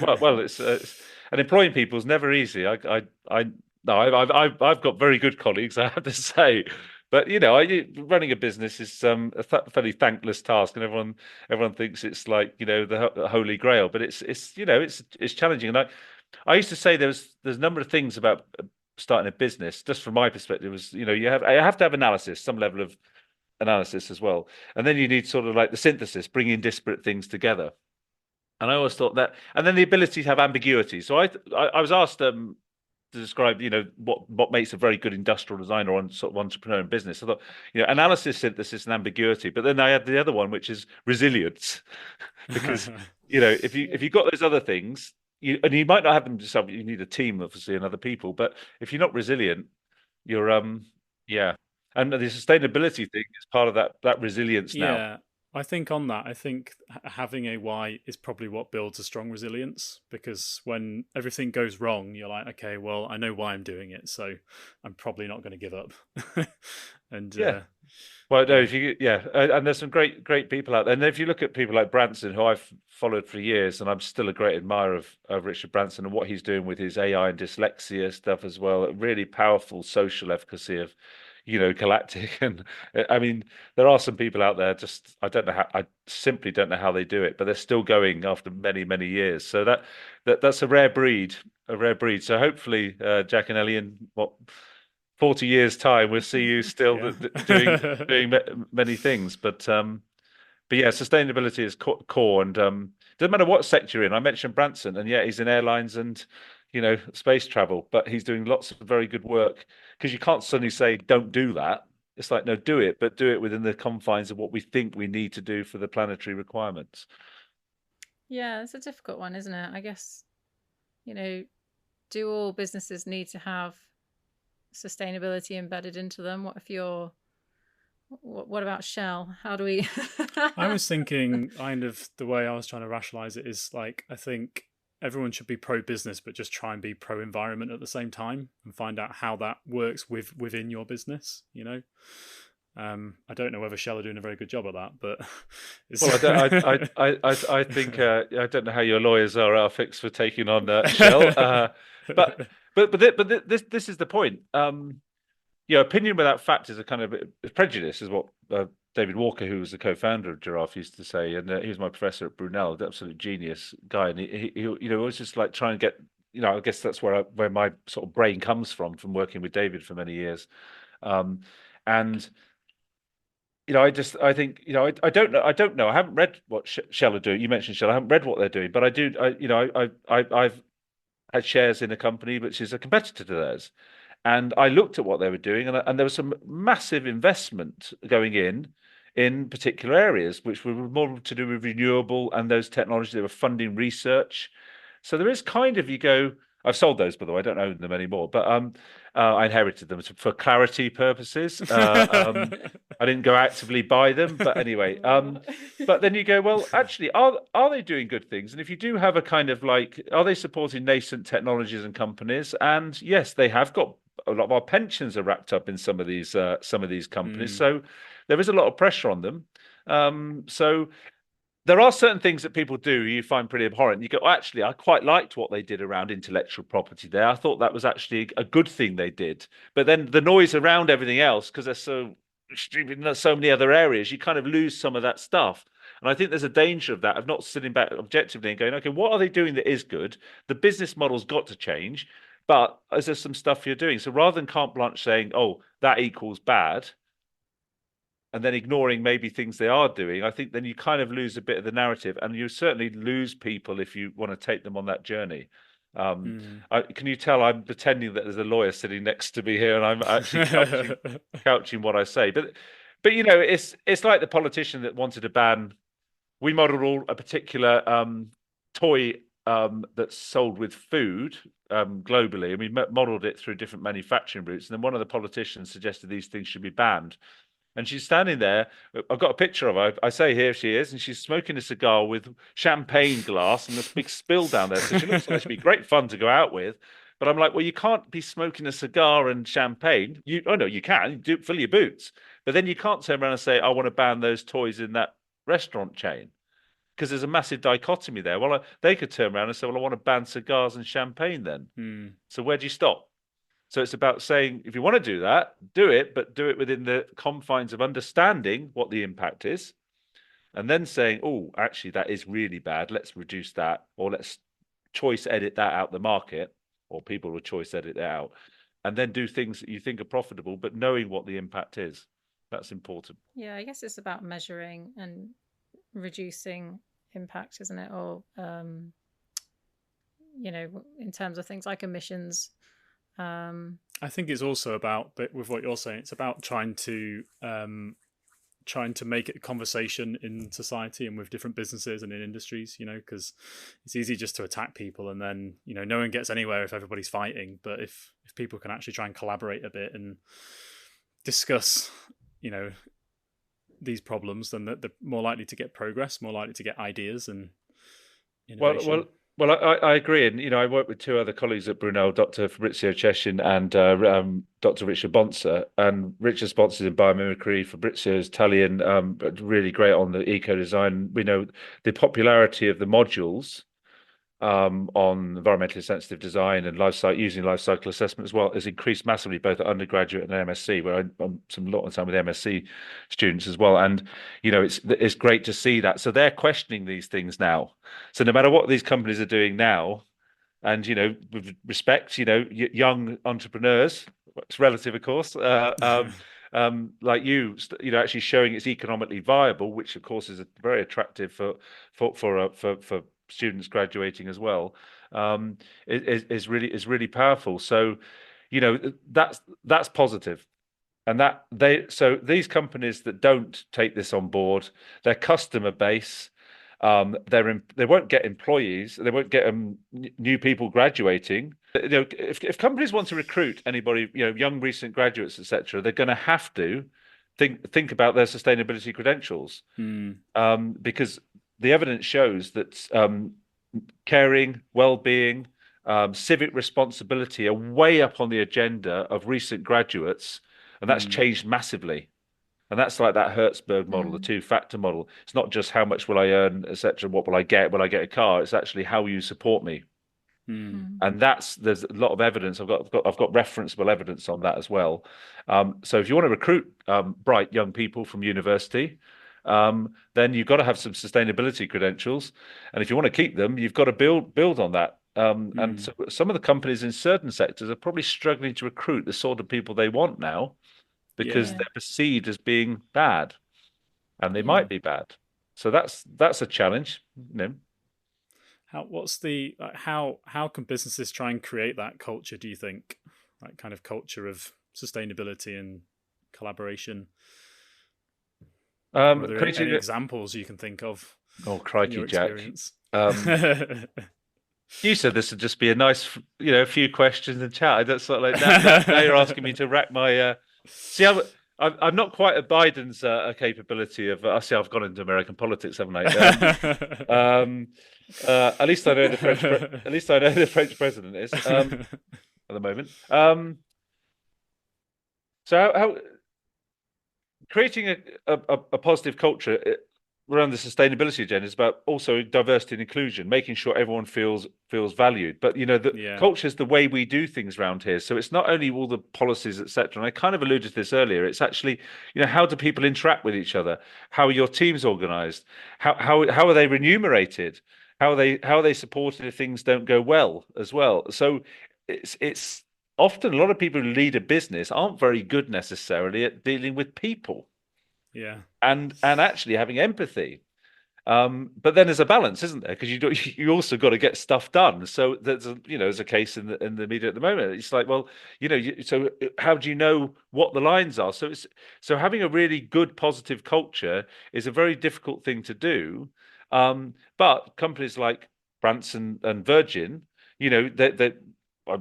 Well, it's and employing people is never easy. I've got very good colleagues, I have to say, but running a business is a fairly thankless task, and everyone thinks it's like the holy grail, but it's challenging. And I used to say there's a number of things about starting a business, just from my perspective, was you have to have analysis, some level of analysis as well, and then you need sort of like the synthesis, bringing disparate things together. And I always thought that, and then the ability to have ambiguity. So I was asked to describe what makes a very good industrial designer or sort of entrepreneur in business. I thought analysis, synthesis, and ambiguity. But then I had the other one, which is resilience, because if you've got those other things. You might not have them yourself. You need a team, obviously, and other people. But if you're not resilient, you're And the sustainability thing is part of that resilience now. Yeah, I think on that, I think having a why is probably what builds a strong resilience, because when everything goes wrong, you're like, okay, well, I know why I'm doing it, so I'm probably not going to give up. And Yeah. Well, no, yeah, if you, yeah, and there's some great people out there. And if you look at people like Branson, who I've followed for years, and I'm still a great admirer of Richard Branson and what he's doing with his AI and dyslexia stuff as well. Really powerful social efficacy of, galactic. And I mean, there are some people out there. Just I simply don't know how they do it, but they're still going after many years. So that's a rare breed, So hopefully, Jack and Ellie, in what 40 years time, we'll see you still yeah. doing many things. But yeah, sustainability is core, and doesn't matter what sector you're in. I mentioned Branson, and yeah, he's in airlines and space travel, but he's doing lots of very good work, because you can't suddenly say don't do that. It's like, no, do it, but do it within the confines of what we think we need to do for the planetary requirements. Yeah, it's a difficult one, isn't it? I guess, do all businesses need to have sustainability embedded into them? What about Shell? How do we? I was thinking, kind of the way I was trying to rationalize it is like, I think everyone should be pro business, but just try and be pro environment at the same time, and find out how that works within your business. I don't know whether Shell are doing a very good job at that, but I think I don't know how your lawyers are fixed for taking on Shell, but this is the point. Opinion without fact is a kind of prejudice, is what David Walker, who was the co-founder of Giraffe, used to say, and he was my professor at Brunel, the absolute genius guy, and he was just like trying to get, I guess that's where my sort of brain comes from working with David for many years, and. I think, I don't know. I haven't read what Shell are doing. You mentioned Shell. I haven't read what they're doing, but I do. I've had shares in a company which is a competitor to theirs, and I looked at what they were doing, and there was some massive investment going in particular areas, which were more to do with renewable and those technologies. They were funding research, so there is kind of, I've sold those, by the way. I don't own them anymore, but I inherited them for clarity purposes. I didn't go actively buy them, but anyway. But then you go, well, actually, are they doing good things? And if you do have a kind of like, are they supporting nascent technologies and companies? And yes, they have got a lot of our pensions are wrapped up in some of these companies. So there is a lot of pressure on them. So there are certain things that people do you find pretty abhorrent. You go, well, actually, I quite liked what they did around intellectual property there. I thought that was actually a good thing they did. But then the noise around everything else, because they're so stupid in so many other areas, you kind of lose some of that stuff. And I think there's a danger of that, of not sitting back objectively and going, okay, what are they doing that is good? The business model's got to change, but is there some stuff you're doing? So rather than carte blanche saying, oh, that equals bad, and then ignoring maybe things they are doing, I think then you kind of lose a bit of the narrative, and you certainly lose people if you want to take them on that journey. Can you tell I'm pretending that there's a lawyer sitting next to me here, and I'm actually couching what I say? But it's like the politician that wanted to ban. We modelled a particular toy that's sold with food globally, and we modelled it through different manufacturing routes. And then one of the politicians suggested these things should be banned. And she's standing there. I've got a picture of her. I say, here she is, and she's smoking a cigar with champagne glass and this big spill down there. So she looks like she'd be great fun to go out with. But I'm like, well, you can't be smoking a cigar and champagne. No, you can. You fill your boots. But then you can't turn around and say, I want to ban those toys in that restaurant chain, because there's a massive dichotomy there. Well, they could turn around and say, well, I want to ban cigars and champagne then. So where do you stop? So it's about saying, if you want to do that, do it, but do it within the confines of understanding what the impact is, and then saying, oh, actually, that is really bad. Let's reduce that, or let's choice edit that out the market, or people will choice edit it out, and then do things that you think are profitable, but knowing what the impact is. That's important. Yeah, I guess it's about measuring and reducing impact, isn't it? Or, in terms of things like emissions. I think it's also about, but with what you're saying, it's about trying to make it a conversation in society and with different businesses and in industries, because it's easy just to attack people, and then no one gets anywhere if everybody's fighting. But if people can actually try and collaborate a bit and discuss these problems, then they're more likely to get progress, more likely to get ideas and Well, innovation. well, well, I agree, and I work with two other colleagues at Brunel, Dr. Fabrizio Cheshin and Dr. Richard Bonser. And Richard sponsors in biomimicry, Fabrizio's Italian, but really great on the eco design. We know the popularity of the modules on environmentally sensitive design and using life cycle assessment as well has increased massively, both at undergraduate and MSc, where I'm some lot of time with MSc students as well. And it's great to see that. So they're questioning these things now. So no matter what these companies are doing now, and with respect, young entrepreneurs, it's relative, of course. Like actually showing it's economically viable, which of course is very attractive for students graduating as well, is really powerful. So, that's positive, and so these companies that don't take this on board, their customer base, they won't get employees, they won't get new people graduating. If companies want to recruit anybody, young recent graduates, etc., they're going to have to think about their sustainability credentials, because the evidence shows that caring, well-being, civic responsibility are way up on the agenda of recent graduates, and that's changed massively. And that's like that Hertzberg model, the two-factor model. It's not just how much will I earn, etc. What will I get when I get a car? It's actually how you support me. And there's a lot of evidence. I've got referenceable evidence on that as well. So if you want to recruit bright young people from university, then you've got to have some sustainability credentials, and if you want to keep them, you've got to build on that. And so some of the companies in certain sectors are probably struggling to recruit the sort of people they want now, because they're perceived as being bad, and they might be bad. So that's a challenge. How can businesses try and create that culture, do you think? That kind of culture of sustainability and collaboration? Are there any examples you can think of? Oh, crikey, Jack. You said this would just be a nice, few questions and chat. That's sort of like now you're asking me to rack my. See, I'm not quite at Biden's capability of. I see, I've gone into American politics, haven't I? At least I know the French. At least I know the French president is at the moment. So how creating a positive culture around the sustainability agenda is about also diversity and inclusion, making sure everyone feels valued. But culture is the way we do things around here. So it's not only all the policies, etc. And I kind of alluded to this earlier. It's actually, how do people interact with each other? How are your teams organized? How are they remunerated? How are they supported if things don't go well as well? So it's often a lot of people who lead a business aren't very good necessarily at dealing with people. Yeah. And actually having empathy. But then there's a balance, isn't there? Because you also got to get stuff done. So there's a case in the media at the moment. It's like, well, so how do you know what the lines are? So having a really good positive culture is a very difficult thing to do. But companies like Branson and Virgin,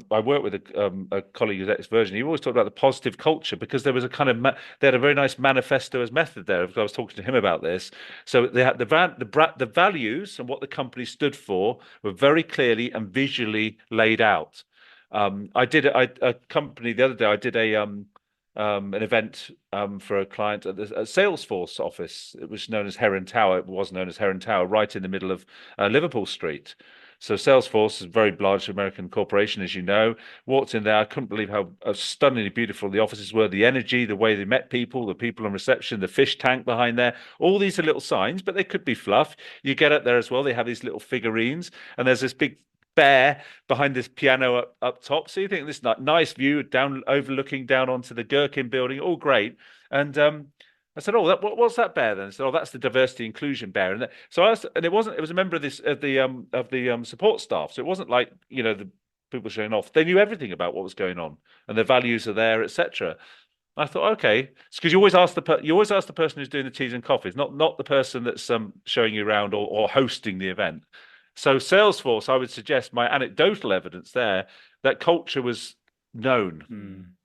I work with a colleague who's ex-Virgin. He always talked about the positive culture, because there was a kind of they had a very nice manifesto as method there. I was talking to him about this. So they had the values and what the company stood for were very clearly and visually laid out. I did a company the other day. I did an event for a client at the Salesforce office. It was known as Heron Tower. It was known as Heron Tower, right in the middle of Liverpool Street. So Salesforce is a very large American corporation, as you know. Walked in there, I couldn't believe how stunningly beautiful the offices were, the energy, the way they met people, the people on reception, the fish tank behind there. All these are little signs, but they could be fluff. You get up there as well, they have these little figurines, and there's this big bear behind this piano up top. So you think this nice view down, overlooking down onto the Gherkin building, all great. And I said, "Oh, what's that bear then?" I said, "Oh, that's the diversity inclusion bear." And so I asked, and it was a member of the support staff. So it wasn't like the people showing off. They knew everything about what was going on, and their values are there, etc. I thought, okay, it's because you always ask the person who's doing the teas and coffees, not the person that's showing you around or hosting the event. So Salesforce, I would suggest, my anecdotal evidence there, that culture was known.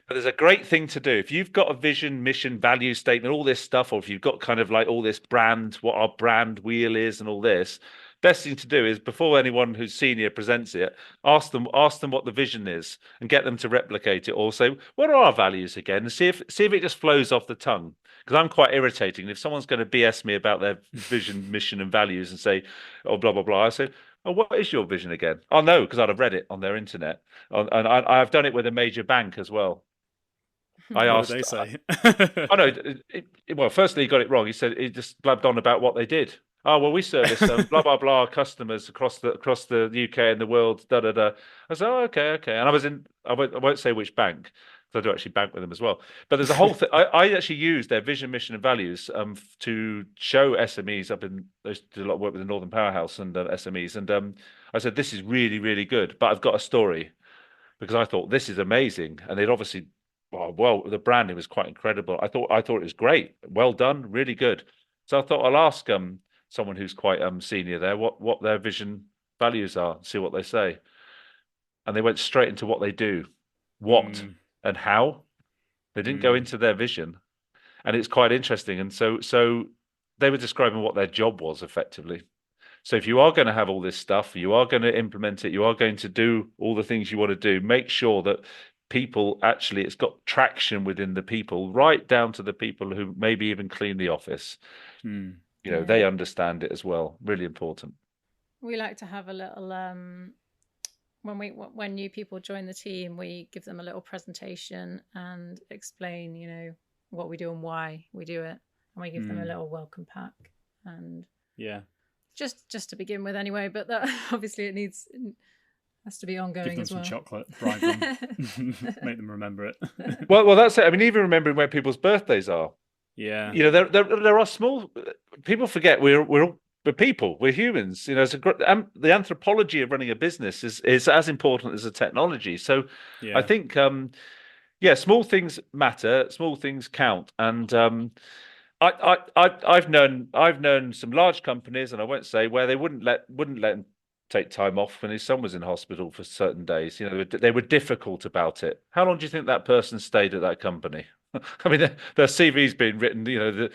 But there's a great thing to do. If you've got a vision, mission, value statement, all this stuff, or if you've got kind of like all this brand, what our brand wheel is and all this, best thing to do is before anyone who's senior presents it, ask them what the vision is and get them to replicate it, or say, what are our values again? And see if it just flows off the tongue. Because I'm quite irritating. If someone's going to BS me about their vision, mission, and values and say, oh, blah, blah, blah, I say, oh, what is your vision again? I'll know because I'd have read it on their internet. And I've done it with a major bank as well. I asked. What did they say? Oh no. Well, firstly, he got it wrong. He said he just blabbed on about what they did. Oh well, we service blah blah blah customers across the UK and the world. Da da da. I said, oh, okay. And I was in. I won't say which bank, because I do actually bank with them as well. But there's a whole thing. I actually used their vision, mission, and values to show SMEs up in. I did a lot of work with the Northern Powerhouse and SMEs, and I said this is really really good, but I've got a story, because I thought this is amazing, and they'd obviously. Well, the branding was quite incredible. I thought it was great. Well done, really good. So I thought I'll ask someone who's quite senior there what their vision values are, see what they say. And they went straight into what they do, what and how. They didn't go into their vision, and it's quite interesting. And so they were describing what their job was effectively. So if you are going to have all this stuff, you are going to implement it, you are going to do all the things you want to do, make sure that people actually, it's got traction within the people, right down to the people who maybe even clean the office. You know, they understand it as well. Really important. We like to have a little when new people join the team, we give them a little presentation and explain, you know, what we do and why we do it, and we give them a little welcome pack. And just to begin with anyway, but that obviously it has to be ongoing. Give them as some well. chocolate, bribe them, make them remember it. Well, that's it. I mean, even remembering where people's birthdays are. Yeah, you know, there are small. People forget we're people. We're humans. You know, the anthropology of running a business is as important as the technology. So, I think, small things matter. Small things count. And I've known some large companies, and I won't say where they wouldn't let him take time off when his son was in hospital for certain days. You know, they were difficult about it. How long do you think that person stayed at that company? I mean, their CV's been written, you know,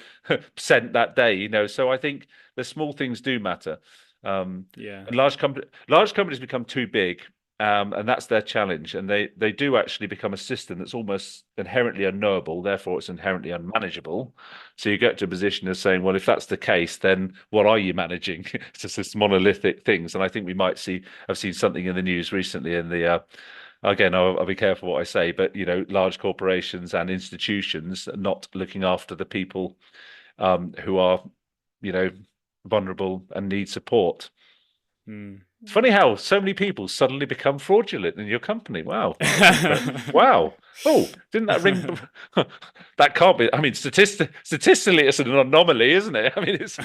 sent that day, you know. So I think the small things do matter. And large companies become too big, and that's their challenge. And they do actually become a system that's almost inherently unknowable. Therefore, it's inherently unmanageable. So you get to a position of saying, well, if that's the case, then what are you managing? It's just this monolithic things. And I think I've seen something in the news recently in the. Again, I'll be careful what I say, but you know, large corporations and institutions not looking after the people who are, you know, vulnerable and need support. It's funny how so many people suddenly become fraudulent in your company. Wow, wow. Oh, didn't that ring? That can't be. I mean, statistically, it's an anomaly, isn't it? I mean, it's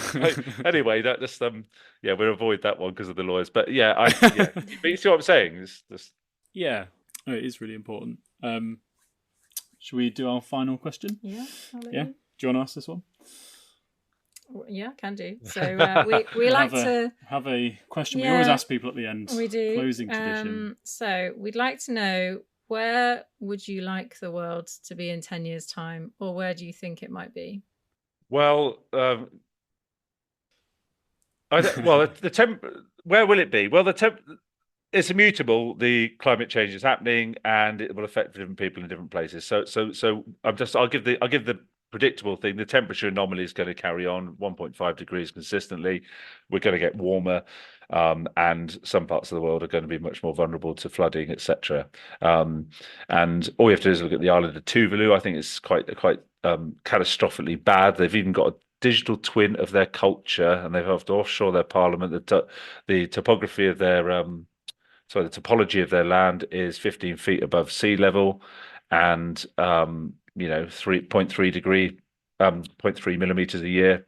anyway. That just we'll avoid that one because of the lawyers. But but you see what I'm saying? It's just. Yeah, it is really important. Should we do our final question? Yeah. Do you want to ask this one? Yeah, can do. So we like to have a question. We always ask people at the end. We do. Closing tradition. So we'd like to know, where would you like the world to be in 10 years' time, or where do you think it might be? Well, where will it be? Well, it's immutable. The climate change is happening, and it will affect different people in different places. So I'll give the predictable thing. The temperature anomaly is going to carry on 1.5 degrees consistently. We're going to get warmer, and some parts of the world are going to be much more vulnerable to flooding, etc. And all you have to do is look at the island of Tuvalu. I think it's quite catastrophically bad. They've even got a digital twin of their culture, and they've have to offshore their parliament. The topography of their the topology of their land is 15 feet above sea level, and 0.3 millimeters a year.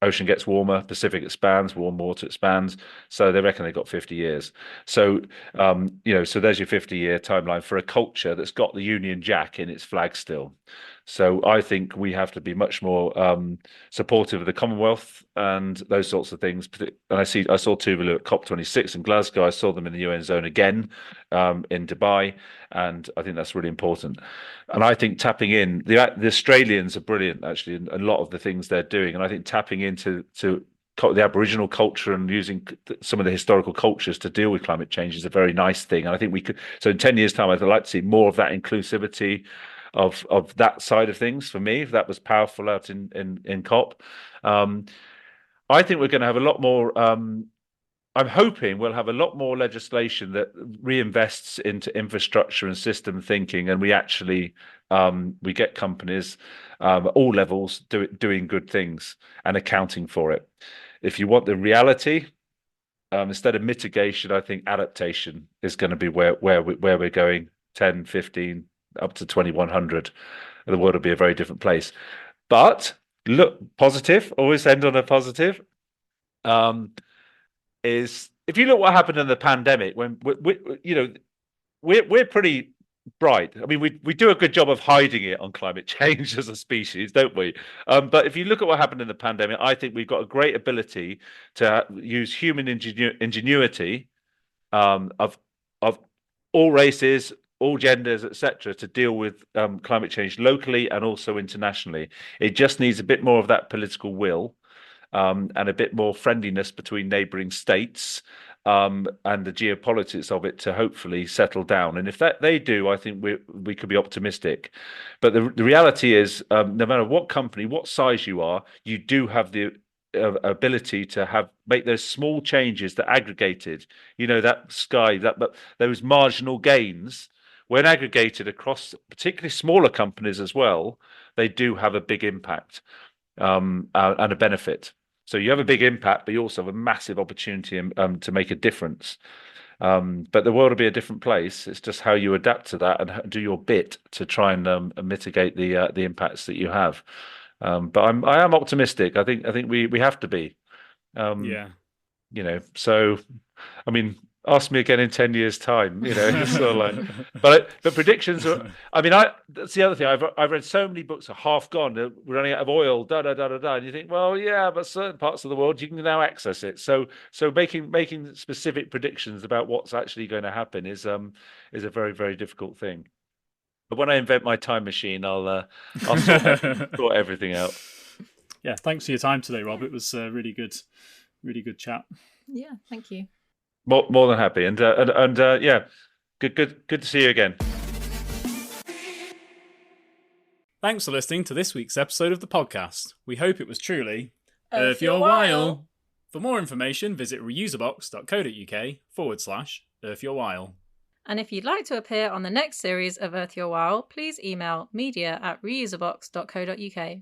Ocean gets warmer, Pacific expands, warm water expands. So they reckon they've got 50 years. So, so there's your 50-year timeline for a culture that's got the Union Jack in its flag still. So I think we have to be much more supportive of the Commonwealth and those sorts of things. And I saw Tuvalu at COP26 in Glasgow. I saw them in the UN zone again in Dubai, and I think that's really important. And I think tapping in, the Australians are brilliant actually in a lot of the things they're doing, and I think tapping into the Aboriginal culture and using some of the historical cultures to deal with climate change is a very nice thing. And I think we could. So in 10 years' time, I'd like to see more of that inclusivity of that side of things. For me, if that was powerful out in COP, I think we're going to have a lot more. I'm hoping we'll have a lot more legislation that reinvests into infrastructure and system thinking, and we actually we get companies at all levels doing good things and accounting for it. If you want the reality, instead of mitigation, I think adaptation is going to be where we're going. 10, 15, up to 2100, the world will be a very different place. But look positive. Always end on a positive. Is if you look what happened in the pandemic, when we're pretty bright. I mean, we do a good job of hiding it on climate change as a species, don't we? But if you look at what happened in the pandemic, I think we've got a great ability to use human ingenuity of all races, all genders, etc., to deal with climate change locally and also internationally. It just needs a bit more of that political will. And a bit more friendliness between neighbouring states and the geopolitics of it to hopefully settle down. And if that they do, I think we could be optimistic. But the reality is, no matter what company, what size you are, you do have the ability to make those small changes that aggregated. But those marginal gains, when aggregated across particularly smaller companies as well, they do have a big impact and a benefit. So you have a big impact, but you also have a massive opportunity to make a difference. But the world will be a different place. It's just how you adapt to that and do your bit to try and mitigate the impacts that you have. But I am optimistic. I think we have to be. Yeah. So I mean, ask me again in 10 years' time. Sort of like, but predictions are. I mean, that's the other thing. I've read so many books are half gone. We're running out of oil. Da da da da da. And you think, well, yeah, but certain parts of the world you can now access it. So making specific predictions about what's actually going to happen is a very, very difficult thing. But when I invent my time machine, I'll sort everything out. Yeah, thanks for your time today, Rob. It was really good chat. Yeah, thank you. More than happy, and yeah, good to see you again. Thanks for listening to this week's episode of the podcast. We hope it was truly Earth Your While. For more information, visit reuserbox.co.uk/Earth Your While. And if you'd like to appear on the next series of Earth Your While, please email media@reuserbox.co.uk.